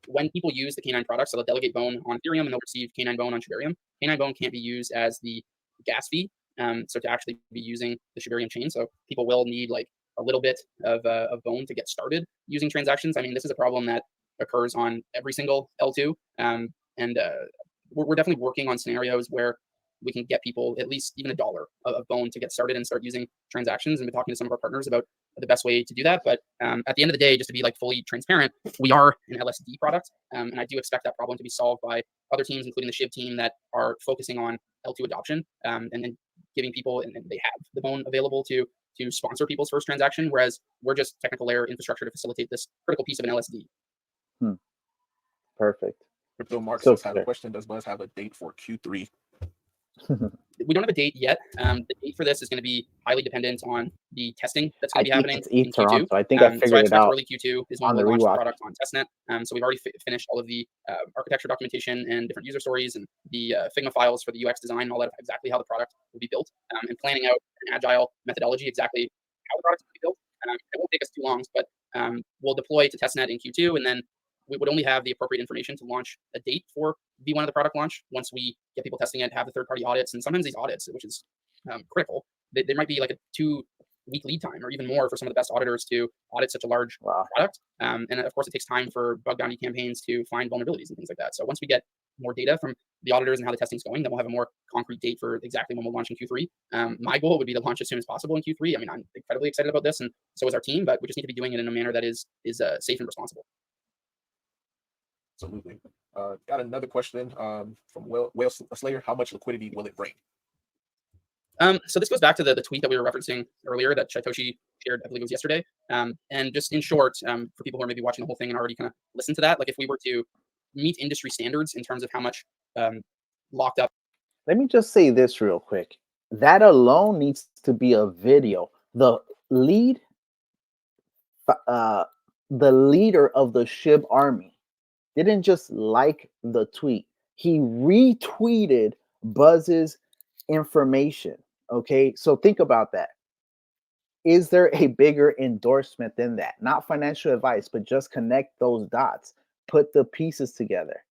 Speaker 4: when people use the K9 products, so they'll delegate Bone on Ethereum and they'll receive K9 Bone on Shibarium. K9 Bone can't be used as the gas fee. So to actually be using the Shibarium chain, so people will need like a little bit of Bone to get started using transactions. I mean, this is a problem that occurs on every single L2, and we're definitely working on scenarios where we can get people at least even $1 of Bone to get started and start using transactions. And been talking to some of our partners about the best way to do that. But at the end of the day, just to be like fully transparent, we are an LSD product, and I do expect that problem to be solved by other teams, including the Shib team, that are focusing on L2 adoption, and then giving people, and they have the Bone available to sponsor people's first transaction, whereas we're just technical layer infrastructure to facilitate this critical piece of an LSD.
Speaker 1: Perfect.
Speaker 3: Crypto Marks
Speaker 1: So
Speaker 3: had a question. Does Buzz have a date for Q3?
Speaker 4: We don't have a date yet. The date for this is going to be highly dependent on the testing that's
Speaker 1: I
Speaker 4: going to be
Speaker 1: think
Speaker 4: happening
Speaker 1: it's
Speaker 4: in Q2.
Speaker 1: Toronto. I think I
Speaker 4: So I
Speaker 1: figured it
Speaker 4: expect
Speaker 1: out
Speaker 4: early Q2 is when
Speaker 1: on
Speaker 4: we'll
Speaker 1: the
Speaker 4: launch the
Speaker 1: rewatch.
Speaker 4: product on testnet. So we've already finished all of the architecture documentation and different user stories and the Figma files for the UX design and all that, exactly how the product will be built, and planning out an agile methodology, exactly how the product will be built. It won't take us too long, but we'll deploy to testnet in Q2, and then we would only have the appropriate information to launch a date for V1 of the product launch once we get people testing it, have the third-party audits, and sometimes these audits, which is critical, there might be like a 2-week lead time or even more for some of the best auditors to audit such a large product. And of course, it takes time for bug bounty campaigns to find vulnerabilities and things like that. So once we get more data from the auditors and how the testing's going, then we'll have a more concrete date for exactly when we'll launch in Q3. My goal would be to launch as soon as possible in Q3. I mean, I'm incredibly excited about this, and so is our team, but we just need to be doing it in a manner that is safe and responsible.
Speaker 3: Absolutely. Got another question from Whale Slayer. How much liquidity will it bring?
Speaker 4: So this goes back to the tweet that we were referencing earlier that Shytoshi shared, I believe it was yesterday. And just in short, for people who are maybe watching the whole thing and already kind of listened to that, like if we were to meet industry standards in terms of how much locked up.
Speaker 1: Let me just say this real quick. That alone needs to be a video. The leader of the Shib army didn't just like the tweet. He retweeted Buzz's information. Okay, so think about that. Is there a bigger endorsement than that? Not financial advice, but just connect those dots, put the pieces together.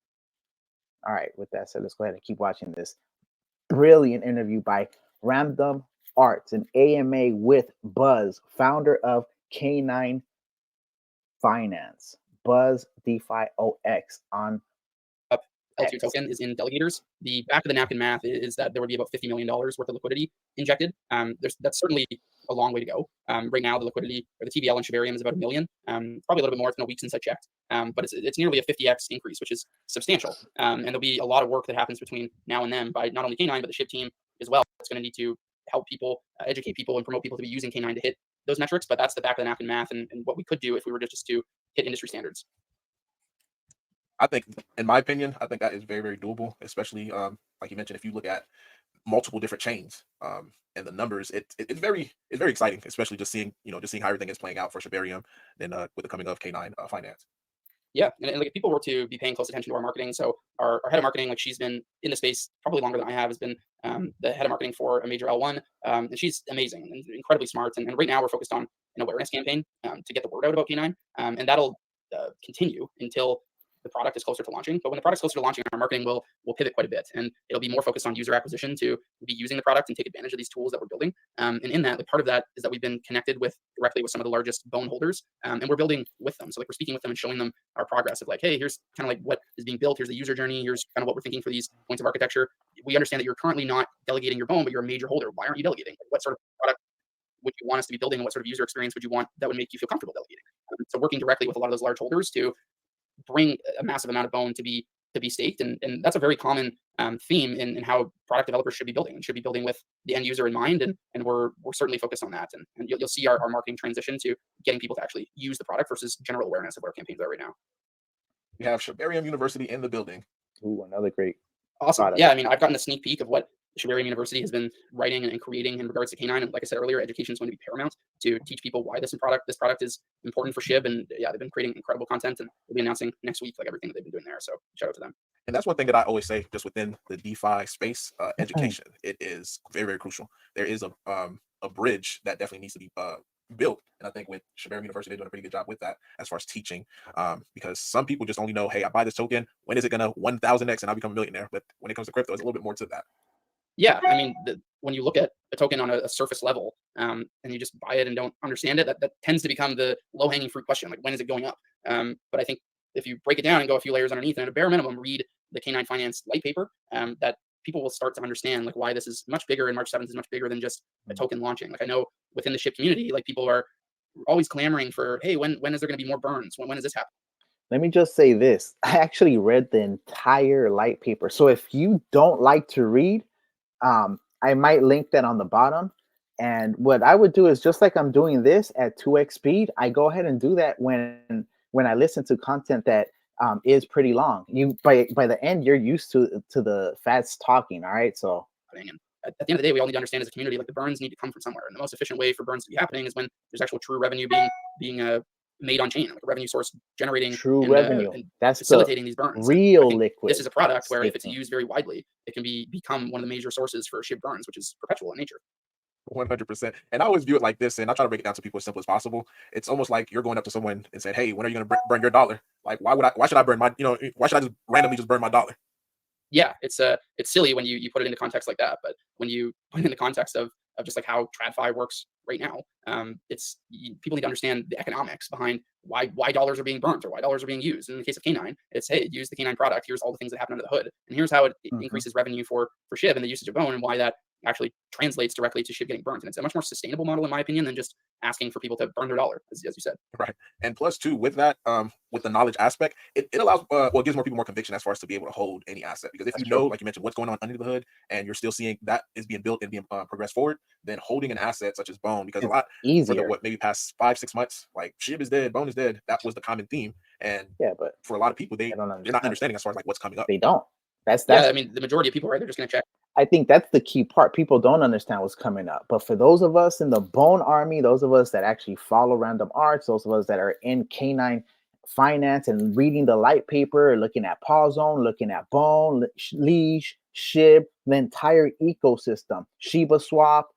Speaker 1: All right, with that said, let's go ahead and keep watching this brilliant interview by Random Arts, an AMA with Buzz, founder of KNINE Finance, Buzz DeFi OX on
Speaker 4: L2 token is in delegators. The back of the napkin math is that there would be about $50 million worth of liquidity injected. That's certainly a long way to go. Right now, the liquidity or the TVL in Shibarium is about $1 million, probably a little bit more. It's been a week since I checked, but it's nearly a 50x increase, which is substantial. And there'll be a lot of work that happens between now and then by not only K9 but the Shib team as well. It's going to need to help people, educate people, and promote people to be using K9 to hit those metrics. But that's the back of the napkin math and what we could do if we were just to hit industry standards.
Speaker 3: I think, in my opinion, I think that is very, very doable, especially like you mentioned, if you look at multiple different chains and the numbers, it's very exciting, especially just seeing how everything is playing out for Shibarium, then with the coming of K9 Finance.
Speaker 4: Yeah, and like if people were to be paying close attention to our marketing, so our head of marketing, like she's been in the space probably longer than I have, has been the head of marketing for a major L1, and she's amazing and incredibly smart. And right now we're focused on an awareness campaign to get the word out about K9, and that'll continue until the product is closer to launching. But when the product's closer to launching, our marketing will pivot quite a bit, and it'll be more focused on user acquisition to be using the product and take advantage of these tools that we're building. And in that, like part of that is that we've been connected directly with some of the largest Bone holders, and we're building with them. So like we're speaking with them and showing them our progress of like, hey, here's kind of like what is being built. Here's the user journey. Here's kind of what we're thinking for these points of architecture. We understand that you're currently not delegating your Bone, but you're a major holder. Why aren't you delegating? Like, what sort of product would you want us to be building, and what sort of user experience would you want that would make you feel comfortable delegating? So working directly with a lot of those large holders to bring a massive amount of Bone to be staked, and that's a very common theme in how product developers should be building, and should be building with the end user in mind, and we're certainly focused on that, and you'll see our marketing transition to getting people to actually use the product versus general awareness of what our campaigns are right now.
Speaker 3: We have Shibarium University in the building.
Speaker 1: Ooh, another great
Speaker 4: Awesome.
Speaker 1: product.
Speaker 4: Yeah, I mean, I've gotten a sneak peek of what Shibarium University has been writing and creating in regards to K9. And like I said earlier, education is going to be paramount to teach people why this product is important for Shib. And yeah, they've been creating incredible content, and we'll be announcing next week like everything that they've been doing there. So shout out to them.
Speaker 3: And that's one thing that I always say, just within the DeFi space, education, it is very, very crucial. There is a bridge that definitely needs to be built. And I think with Shibarium University, they're doing a pretty good job with that as far as teaching, because some people just only know, hey, I buy this token. When is it gonna 1,000x and I become a millionaire? But when it comes to crypto, it's a little bit more to that.
Speaker 4: Yeah, I mean, when you look at a token on a surface level, and you just buy it and don't understand it, that tends to become the low-hanging fruit question, like when is it going up? But I think if you break it down and go a few layers underneath, and at a bare minimum, read the K9 Finance light paper, that people will start to understand like why this is much bigger and March 7th is much bigger than just a token launching. Like I know within the Shib community, like people are always clamoring for, hey, when is there going to be more burns? When is this happening?
Speaker 1: Let me just say this. I actually read the entire light paper. So if you don't like to read, I might link that on the bottom. And what I would do is just like I'm doing this at 2x speed, I go ahead and do that when I listen to content that is pretty long. You by the end, you're used to the fast talking. All right. So
Speaker 4: And at the end of the day, we all need to understand as a community, like the burns need to come from somewhere. And the most efficient way for burns to be happening is when there's actual true revenue being made on chain, like a revenue source generating
Speaker 1: true
Speaker 4: and,
Speaker 1: revenue.
Speaker 4: and
Speaker 1: That's
Speaker 4: facilitating these burns. And I
Speaker 1: real
Speaker 4: think
Speaker 1: liquid.
Speaker 4: this is a product where if it's
Speaker 1: staking.
Speaker 4: used very widely, it can become one of the major sources for Shib burns, which is perpetual in nature.
Speaker 3: 100%. And I always view it like this, and I try to break it down to people as simple as possible. It's almost like you're going up to someone and said, "Hey, when are you going to burn your dollar? Like, why should I burn my, why should I just randomly just burn my dollar?"
Speaker 4: Yeah, it's silly when you put it into context like that, but when you put it in the context of just like how TradFi works right now, people need to understand the economics behind why dollars are being burnt or why dollars are being used. In the case of K9, it's hey, use the K9 product. Here's all the things that happen under the hood, and here's how it increases revenue for Shib and the usage of Bone, and why that actually translates directly to Shib getting burnt. And it's a much more sustainable model, in my opinion, than just asking for people to burn their dollar, as you said.
Speaker 3: Right. And plus too, with that, with the knowledge aspect, it allows it gives more people more conviction as far as to be able to hold any asset. Because if
Speaker 1: That's
Speaker 3: you know,
Speaker 1: true.
Speaker 3: like you mentioned, what's going on under the hood, and you're still seeing that is being built and being progressed forward, then holding an asset such as Bone, because
Speaker 1: It's
Speaker 3: a lot for the
Speaker 1: easier.
Speaker 3: maybe past 5-6 months, like Shib is dead, Bone is dead. That was the common theme. And
Speaker 1: Yeah, but
Speaker 3: for a lot of people,
Speaker 1: I don't
Speaker 3: they're not
Speaker 1: understand.
Speaker 3: understanding as far as like what's coming up.
Speaker 1: They don't.
Speaker 4: Yeah,
Speaker 1: That's
Speaker 4: I mean, the majority of people, right? They're just going to check.
Speaker 1: I think that's the key part. People don't understand what's coming up. But for those of us in the Bone Army, those of us that actually follow random arts, those of us that are in K9 Finance and reading the light paper, looking at Paw Zone, looking at Bone, Leash, Shib, the entire ecosystem, Shiba Swap,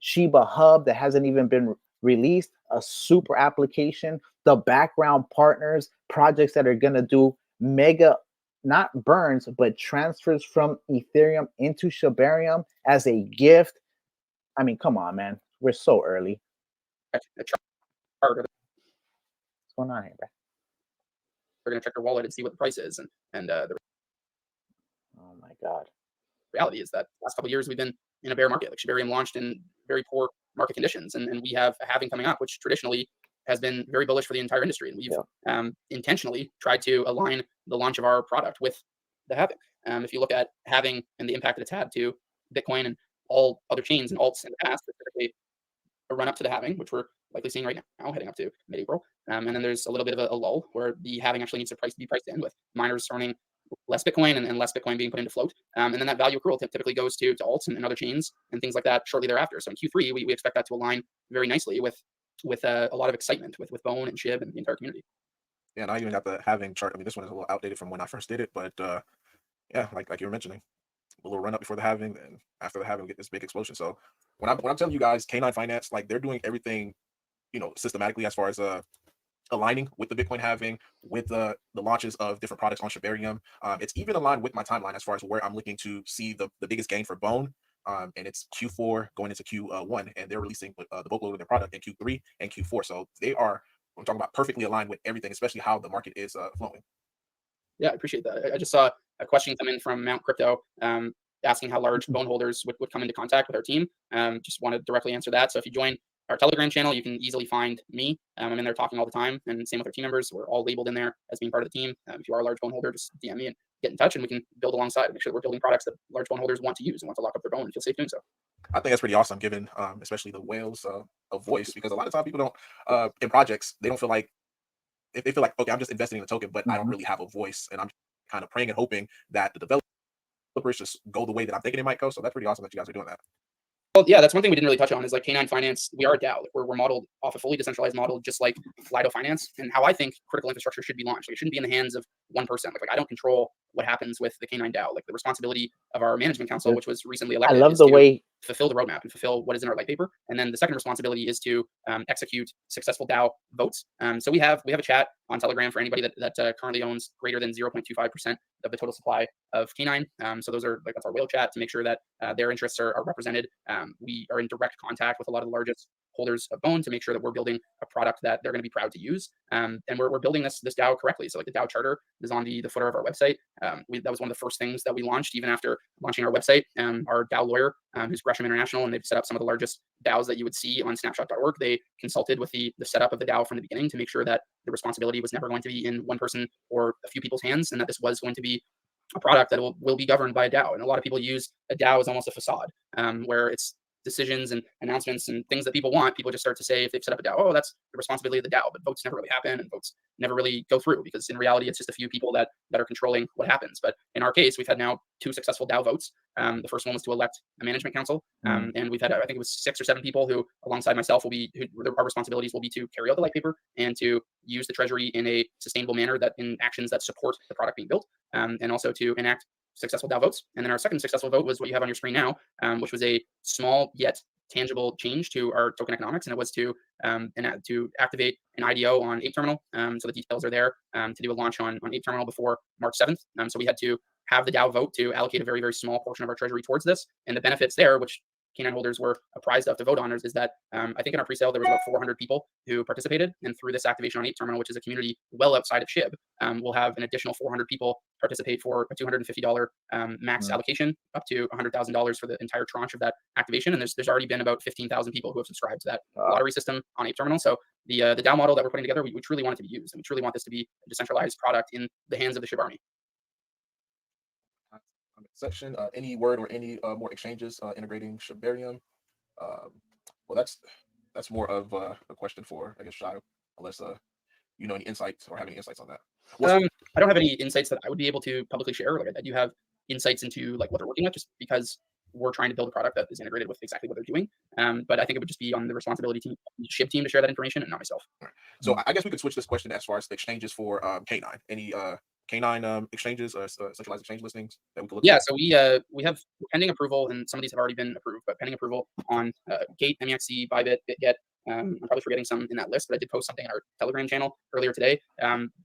Speaker 1: Shiba Hub that hasn't even been released, a super application, the background partners, projects that are going to do mega, not burns, but transfers from Ethereum into Shibarium as a gift. I mean, come on, man. We're so early.
Speaker 4: A chart,
Speaker 1: What's going on here, bro?
Speaker 4: they're going to check their wallet and see what the price is. And the
Speaker 1: Oh, my God.
Speaker 4: reality is that last couple of years we've been in a bear market. Like Shibarium launched in very poor market conditions, and we have a halving coming up, which traditionally has been very bullish for the entire industry. And we've intentionally tried to align the launch of our product with the halving. If you look at halving and the impact that it's had to Bitcoin and all other chains and alts in the past, specifically a run up to the halving, which we're likely seeing right now, heading up to mid-April. And then there's a little bit of a lull where the halving actually needs to be priced in, with miners earning less Bitcoin and less Bitcoin being put into float. And then that value accrual typically goes to alts and other chains and things like that shortly thereafter. So in Q3, we expect that to align very nicely with a lot of excitement with Bone and Shib and the entire community.
Speaker 3: Yeah, and I even got the halving chart. I mean, this one is a little outdated from when I first did it, but yeah, like you were mentioning, a little run up before the halving, and after the halving, we get this big explosion. So when I'm telling you guys, K9 Finance, like they're doing everything, systematically as far as aligning with the Bitcoin halving, with the launches of different products on Shibarium. It's even aligned with my timeline as far as where I'm looking to see the biggest gain for Bone. And it's Q4 going into Q1, and they're releasing the bulk load of their product in Q3 and Q4. So they are, I'm talking about, perfectly aligned with everything, especially how the market is flowing.
Speaker 4: Yeah, I appreciate that. I just saw a question come in from Mount Crypto, asking how large Bone holders would come into contact with our team. Just want to directly answer that. So if you join our Telegram channel, you can easily find me. I'm in there talking all the time, and same with our team members. We're all labeled in there as being part of the team. If you are a large Bone holder, just DM me and get in touch, and we can build alongside and make sure that we're building products that large Bone holders want to use and want to lock up their Bone and feel safe doing so.
Speaker 3: I think that's pretty awesome, given especially the whales a voice, because a lot of time people don't in projects, they don't feel like, if they feel like, okay, I'm just investing in a token, but I don't really have a voice, and I'm kind of praying and hoping that the developers just go the way that I'm thinking it might go. So that's pretty awesome that you guys are doing that.
Speaker 4: Well, yeah, that's one thing we didn't really touch on is like K9 Finance. We are a DAO. We're modeled off a fully decentralized model, just like Lido Finance. And how I think critical infrastructure should be launched. Like, it shouldn't be in the hands of one person. Like I don't control what happens with the K9 DAO. Like the responsibility of our management council, which was recently elected,
Speaker 1: I love
Speaker 4: is
Speaker 1: the
Speaker 4: to
Speaker 1: way
Speaker 4: fulfill the roadmap and fulfill what is in our white paper. And then the second responsibility is to execute successful DAO votes. So we have a chat on Telegram for anybody that currently owns greater than 0.25% of the total supply of K9. So those are that's our whale chat to make sure that their interests are represented. We are in direct contact with a lot of the largest holders of Bone to make sure that we're building a product that they're going to be proud to use. And we're building this DAO correctly. So like the DAO charter is on the footer of our website. That was one of the first things that we launched even after launching our website. Our DAO lawyer, who's Gresham International, and they've set up some of the largest DAOs that you would see on snapshot.org. They consulted with the setup of the DAO from the beginning to make sure that the responsibility was never going to be in one person or a few people's hands, and that this was going to be a product that will be governed by a DAO. And a lot of people use a DAO as almost a facade, where it's decisions and announcements and things that people want. People just start to say, if they've set up a DAO, oh, that's the responsibility of the DAO, but votes never really happen and votes never really go through, because in reality, it's just a few people that are controlling what happens. But in our case, we've had now 2 successful DAO votes. The first one was to elect a management council. And we've had, I think it was 6 or 7 people who, alongside myself, our responsibilities will be to carry out the white paper and to use the treasury in a sustainable manner, that in actions that support the product being built, and also to enact successful DAO votes. And then our second successful vote was what you have on your screen now, which was a small yet tangible change to our token economics, and it was to activate an IDO on Ape Terminal. So the details are there, to do a launch on Ape Terminal before March 7th. So we had to have the DAO vote to allocate a very, very small portion of our treasury towards this. And the benefits there, which K9 holders were apprised of to vote on, is that I think in our presale there was about 400 people who participated, and through this activation on Ape Terminal, which is a community well outside of Shib, we'll have an additional 400 people participate for a $250 max allocation, up to $100,000 for the entire tranche of that activation. And there's already been about 15,000 people who have subscribed to that lottery system on Ape Terminal. So the DAO model that we're putting together, we truly want it to be used, and we truly want this to be a decentralized product in the hands of the Shib army.
Speaker 3: Section, any word or any more exchanges integrating Shibarium? Well, that's more of a question for, I guess, Shib, unless you know any insights or have any insights on that.
Speaker 4: I don't have any insights that I would be able to publicly share. Like I do have insights into like what they're working with, just because we're trying to build a product that is integrated with exactly what they're doing. But I think it would just be on the responsibility to the Shib team to share that information, and not myself.
Speaker 3: So I guess we could switch this question as far as the exchanges for K9. Any K9 exchanges or centralized exchange listings that we could look at?
Speaker 4: So we have pending approval, and some of these have already been approved, but pending approval on Gate, MEXC, Bybit, BitGet. I'm probably forgetting some in that list, but I did post something in our Telegram channel earlier today.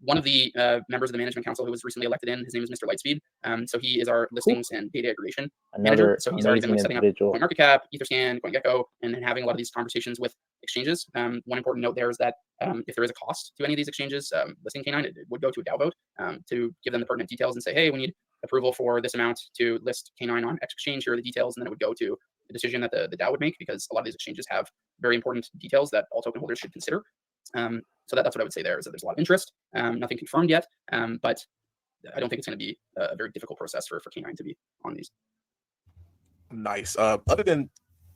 Speaker 4: One of the members of the management council who was recently elected in, his name is Mr. Lightspeed. So he is our listings and data aggregation manager. So he's already been setting up CoinMarketCap, EtherScan, CoinGecko, and then having a lot of these conversations with exchanges. One important note there is that if there is a cost to any of these exchanges, listing K9, it would go to a DAO vote to give them the pertinent details and say, hey, we need approval for this amount to list K9 on X exchange. Here are the details, and then it would go to the decision that the DAO would make, because a lot of these exchanges have very important details that all token holders should consider. So that's what I would say there, is that there's a lot of interest, nothing confirmed yet, but I don't think it's going to be a very difficult process for K9 to be on these.
Speaker 3: Nice. Other than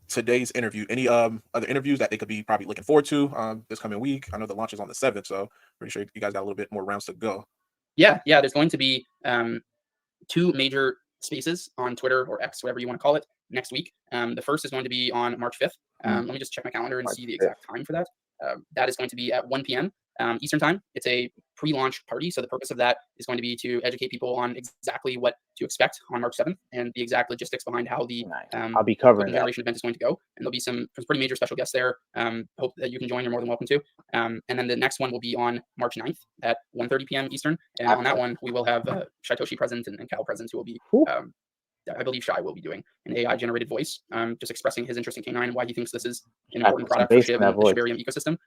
Speaker 3: today's interview, any other interviews that they could be probably looking forward to this coming week? I know the launch is on the 7th, so pretty sure you guys got a little bit more rounds to go.
Speaker 4: Yeah, there's going to be 2 major spaces on Twitter or X, whatever you want to call it, next week. The first is going to be on March 5th. Let me just check my calendar and see the exact time for that. That is going to be at 1 p.m. Eastern time. It's a pre-launch party. So the purpose of that is going to be to educate people on exactly what to expect on March 7th and the exact logistics behind how the
Speaker 1: I'll be covering
Speaker 4: generation event is going to go. And there'll be some pretty major special guests there. Hope that you can join. You're more than welcome to. And then the next one will be on March 9th at 1:30 p.m. Eastern. And on that one, we will have Shaitoshi present and Cal present, who will be I believe Shai will be doing an AI-generated voice, just expressing his interest in K9 and why he thinks this is an important product for Shib and the Shibarium ecosystem.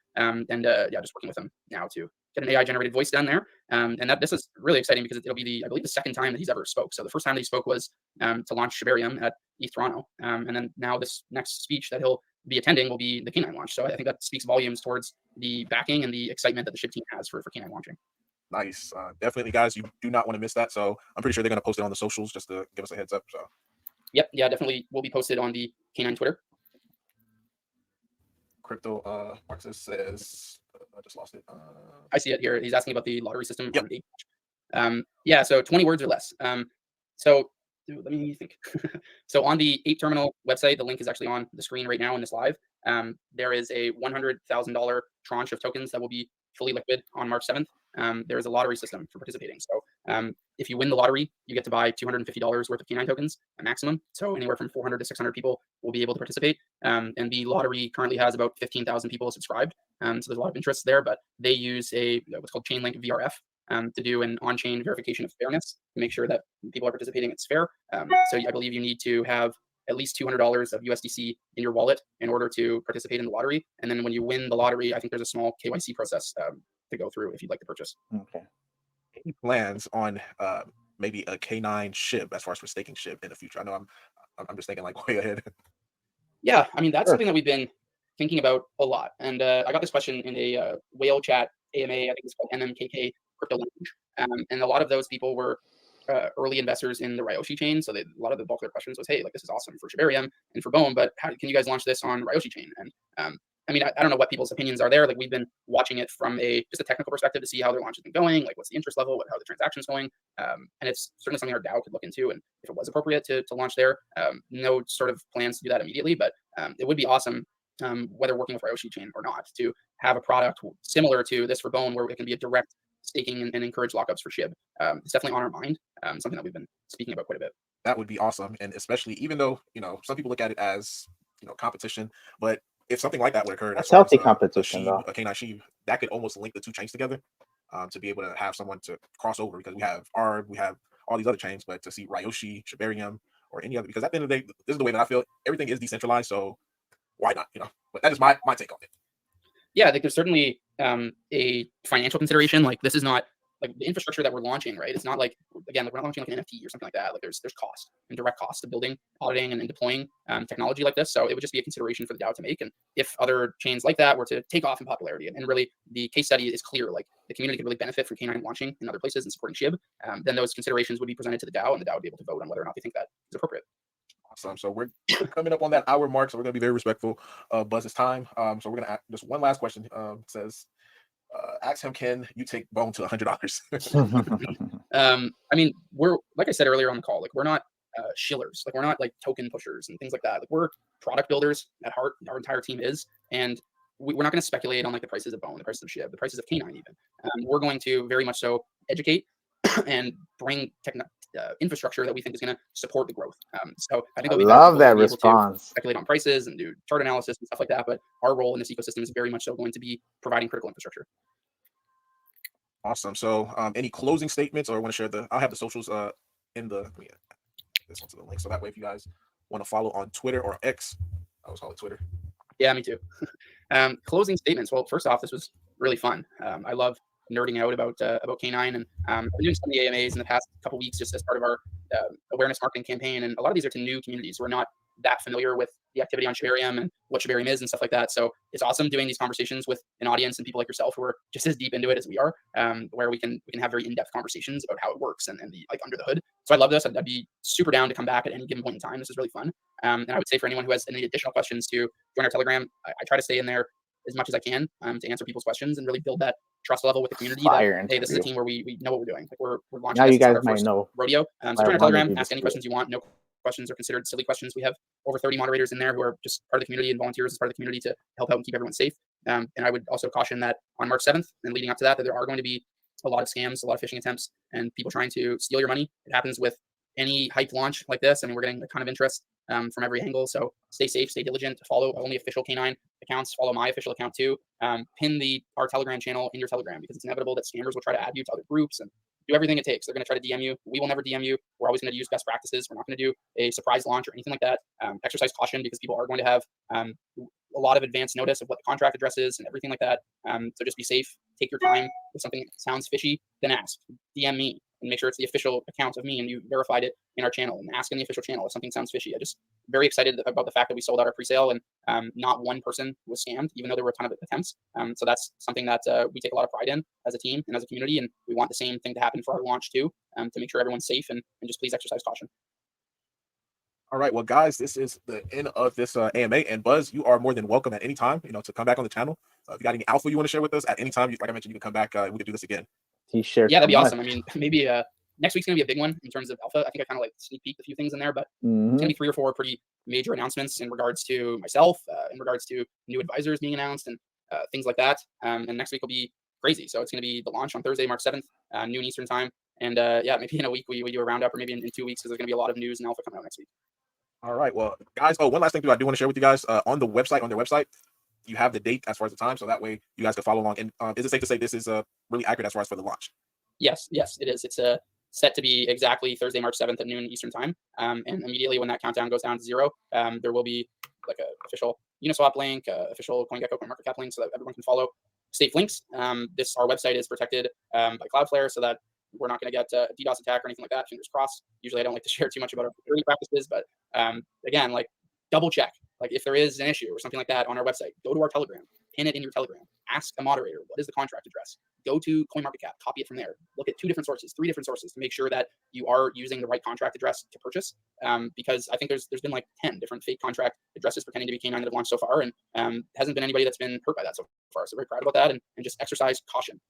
Speaker 4: Just working with him now to get an AI-generated voice down there. And this is really exciting, because it'll be I believe, the second time that he's ever spoke. So the first time that he spoke was to launch Shibarium at ETH Toronto. And then now this next speech that he'll be attending will be the K9 launch. So I think that speaks volumes towards the backing and the excitement that the Shib team has for K9 launching.
Speaker 3: Nice. Definitely, guys, you do not want to miss that. So I'm pretty sure they're going to post it on the socials just to give us a heads up. So
Speaker 4: yep, definitely will be posted on the K9 Twitter.
Speaker 3: Crypto Marxist says, I just lost it.
Speaker 4: I see it here. He's asking about the lottery system. Yep. So 20 words or less. So let me think. So on the Ape Terminal website, the link is actually on the screen right now in this live. There is a $100,000 tranche of tokens that will be fully liquid on March 7th. There is a lottery system for participating. So If you win the lottery, you get to buy $250 worth of K9 tokens, a maximum. So anywhere from 400 to 600 people will be able to participate. And the lottery currently has about 15,000 people subscribed. So there's a lot of interest there, but they use what's called Chainlink VRF to do an on-chain verification of fairness to make sure that people are participating. It's fair. So I believe you need to have at least $200 of USDC in your wallet in order to participate in the lottery. And then when you win the lottery, I think there's a small KYC process to go through if you'd like to purchase.
Speaker 1: Okay.
Speaker 3: Any plans on maybe a K9 Shib as far as for staking Shib in the future? I know I'm just thinking like way ahead.
Speaker 4: Yeah, I mean, that's
Speaker 1: Sure.
Speaker 4: something that we've been thinking about a lot. And I got this question in a whale chat AMA, I think it's called MMKK Crypto Lounge. And a lot of those people were early investors in the Ryoshi chain. So a lot of the bulk of their questions was, hey, like this is awesome for Shibarium and for Bone, but how can you guys launch this on Ryoshi chain? And I mean, I don't know what people's opinions are there. Like we've been watching it from just a technical perspective to see how their launch has been going, like what's the interest level, how the transaction's going. And it's certainly something our DAO could look into. And if it was appropriate to launch there, no sort of plans to do that immediately, but it would be awesome, whether working with Ryoshi chain or not, to have a product similar to this for Bone, where it can be a direct staking and encourage lockups for Shib. It's definitely on our mind, something that we've been speaking about quite a bit.
Speaker 3: That would be awesome. And especially, even though, some people look at it as, competition, but if something like that would occur,
Speaker 1: That's healthy competition,
Speaker 3: a
Speaker 1: though.
Speaker 3: K9 Shib, that could almost link the two chains together, to be able to have someone to cross over, because we have ARB, we have all these other chains, but to see Ryoshi, Shibarium, or any other, because at the end of the day, this is the way that I feel. Everything is decentralized, so why not? But that is my take on it.
Speaker 4: Yeah, I think there's certainly a financial consideration. Like this is not like the infrastructure that we're launching, right? It's not like, again, like we're not launching like an NFT or something like that. Like there's cost and direct cost to building, auditing, and deploying technology like this. So it would just be a consideration for the DAO to make. And if other chains like that were to take off in popularity, and really the case study is clear, like the community could really benefit from K9 launching in other places and supporting Shib, then those considerations would be presented to the DAO, and the DAO would be able to vote on whether or not they think that is appropriate.
Speaker 3: Awesome. So we're coming up on that hour mark, so we're going to be very respectful of Buzz's time. So we're going to ask just one last question. Says, ask him, can you take Bone to $100?
Speaker 4: I mean, we're, like I said earlier on the call, like we're not shillers, like we're not like token pushers and things like that. Like we're product builders at heart. Our entire team is, and we're not going to speculate on like the prices of Bone, the prices of Shib, the prices of K9 even. We're going to very much so educate and bring infrastructure that we think is going to support the growth. So I think
Speaker 1: I love that response.
Speaker 4: Speculate on prices and do chart analysis and stuff like that. But our role in this ecosystem is very much so going to be providing critical infrastructure.
Speaker 3: Awesome. So any closing statements, or want to share I'll have the socials in the, this one's the link. So that way, if you guys want to follow on Twitter or X, I always call it Twitter.
Speaker 4: Yeah, me too. Closing statements. Well, first off, this was really fun. I love nerding out about K9, and I've been doing some of the AMAs in the past couple weeks just as part of our awareness marketing campaign. And a lot of these are to new communities. We're not that familiar with the activity on Shibarium and what Shibarium is and stuff like that. So it's awesome doing these conversations with an audience and people like yourself who are just as deep into it as we are, where we can have very in-depth conversations about how it works and the like under the hood. So I love this. I'd be super down to come back at any given point in time. This is really fun. And I would say for anyone who has any additional questions to join our Telegram, I try to stay in there as much as I can to answer people's questions and really build that trust level with the community. Hey, this is a team where we know what we're doing. Like we're launching.
Speaker 1: Now
Speaker 4: this.
Speaker 1: you guys might know.
Speaker 4: Rodeo. So join our Telegram, ask any questions you want. No questions are considered silly questions. We have over 30 moderators in there who are just part of the community and volunteers as part of the community to help out and keep everyone safe. And I would also caution that on March 7th and leading up to that there are going to be a lot of scams, a lot of phishing attempts, and people trying to steal your money. It happens with any hype launch like this. I mean, we're getting a ton of interest from every angle. So stay safe, stay diligent, follow only official K9 accounts, follow my official account too. Pin our Telegram channel in your Telegram, because it's inevitable that scammers will try to add you to other groups and do everything it takes. They're going to try to DM you. We will never DM you. We're always going to use best practices. We're not going to do a surprise launch or anything like that. Exercise caution, because people are going to have a lot of advance notice of what the contract address is and everything like that. So just be safe. Take your time. If something sounds fishy, then ask. DM me and make sure it's the official account of me and you verified it in our channel, and ask in the official channel if something sounds fishy. I just very excited about the fact that we sold out our presale and not one person was scammed, even though there were a ton of attempts. So that's something that we take a lot of pride in as a team and as a community, and we want the same thing to happen for our launch too, to make sure everyone's safe, and just please exercise caution.
Speaker 3: All right, well, guys, this is the end of this AMA. And Buzz, you are more than welcome at any time, to come back on the channel. If you got any alpha you want to share with us at any time, like I mentioned, you can come back. We could do this again.
Speaker 1: He shared.
Speaker 4: Yeah, that'd be awesome. I mean, maybe next week's gonna be a big one in terms of alpha. I think I kind of like sneak peeked a few things in there, but it's gonna be 3 or 4 pretty major announcements in regards to myself, in regards to new advisors being announced and things like that. And next week will be crazy. So it's gonna be the launch on Thursday, March 7th, noon Eastern time. And yeah, maybe in a week we do a roundup, or maybe in 2 weeks, because there's going to be a lot of news and alpha coming out next week.
Speaker 3: All right, well, guys. Oh, one last thing too, I do want to share with you guys on their website, you have the date as far as the time, so that way you guys can follow along. And is it safe to say this is really accurate as far as for the launch?
Speaker 4: Yes, it is. It's set to be exactly Thursday, March 7th at noon Eastern time. And immediately when that countdown goes down to 0, there will be like an official Uniswap link, official CoinGecko CoinMarketCap link, so that everyone can follow safe links. Our website is protected by Cloudflare, so that we're not going to get a DDoS attack or anything like that. Fingers crossed. Usually I don't like to share too much about our security practices, but again, like, double check. Like, if there is an issue or something like that on our website, go to our Telegram, pin it in your Telegram, ask a moderator, what is the contract address? Go to CoinMarketCap, copy it from there. Look at 2 different sources, 3 different sources to make sure that you are using the right contract address to purchase. Because I think there's been like 10 different fake contract addresses pretending to be K9 that have launched so far, and hasn't been anybody that's been hurt by that so far. So very proud about that, and just exercise caution.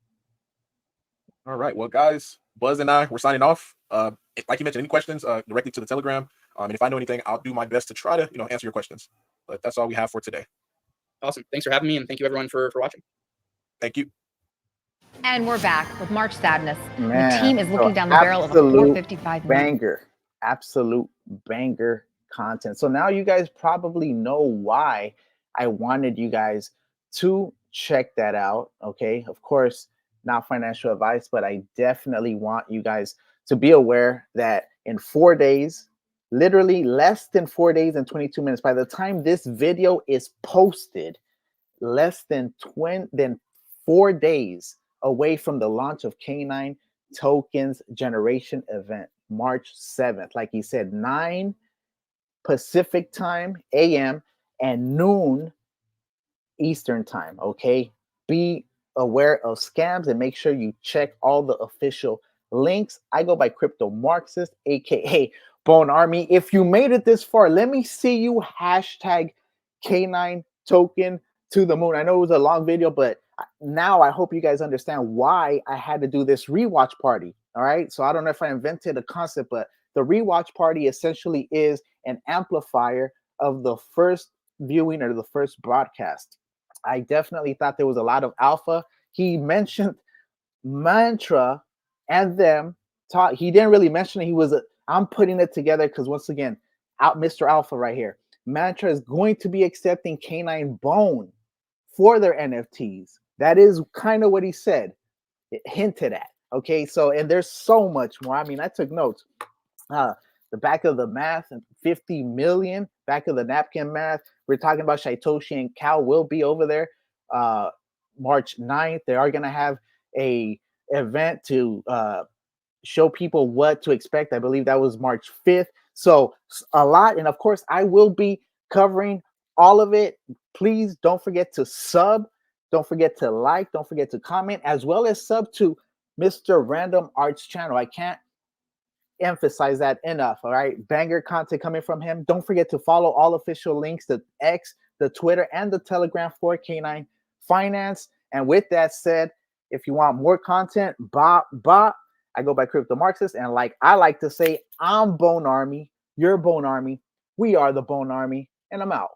Speaker 3: All right, well, guys, Buzz and I, we're signing off. Like you mentioned, any questions directly to the Telegram. And if I know anything, I'll do my best to try to answer your questions. But that's all we have for today.
Speaker 4: Awesome. Thanks for having me, and thank you everyone for watching.
Speaker 3: Thank you.
Speaker 6: And we're back with March Sadness.
Speaker 1: Man,
Speaker 6: the team is looking down the barrel of a
Speaker 1: absolute
Speaker 6: 455 million.
Speaker 1: banger, absolute banger content. So now you guys probably know why I wanted you guys to check that out. Okay, of course, not financial advice, but I definitely want you guys to be aware that in 4 days, literally less than 4 days and 22 minutes, by the time this video is posted, less than 4 days away from the launch of K9 tokens generation event, March 7th. Like he said, 9 Pacific time, AM, and noon Eastern time. Okay, be aware of scams and make sure you check all the official links. I go by Crypto Marxist, aka Bone Army. If you made it this far, let me see you hashtag K9 token to the moon. I know it was a long video, but now I hope you guys understand why I had to do this rewatch party. All right, so I don't know if I invented a concept, but the rewatch party essentially is an amplifier of the first viewing or the first broadcast. I definitely thought there was a lot of alpha. He mentioned Mantra and them talk. He didn't really mention it. I'm putting it together because, once again, out Mr. Alpha right here. Mantra is going to be accepting K9 Bone for their NFTs. That is kind of what he said. It hinted at. Okay, so, and there's so much more. I mean, I took notes. The back of the math, 50 million, back of the napkin math. We're talking about Shytoshi and Cal will be over there March 9th. They are going to have a event to show people what to expect. I believe that was March 5th. So a lot. And of course, I will be covering all of it. Please don't forget to sub. Don't forget to like. Don't forget to comment, as well as sub to Mr. Random Arts channel. I can't emphasize that enough. All right, banger content coming from him. Don't forget to follow all official links, the X, the Twitter, and the Telegram for K9 Finance. And with that said, if you want more content, I go by Crypto Marxist, and like I like to say, I'm Bone Army, you're Bone Army, we are the Bone Army, and I'm out.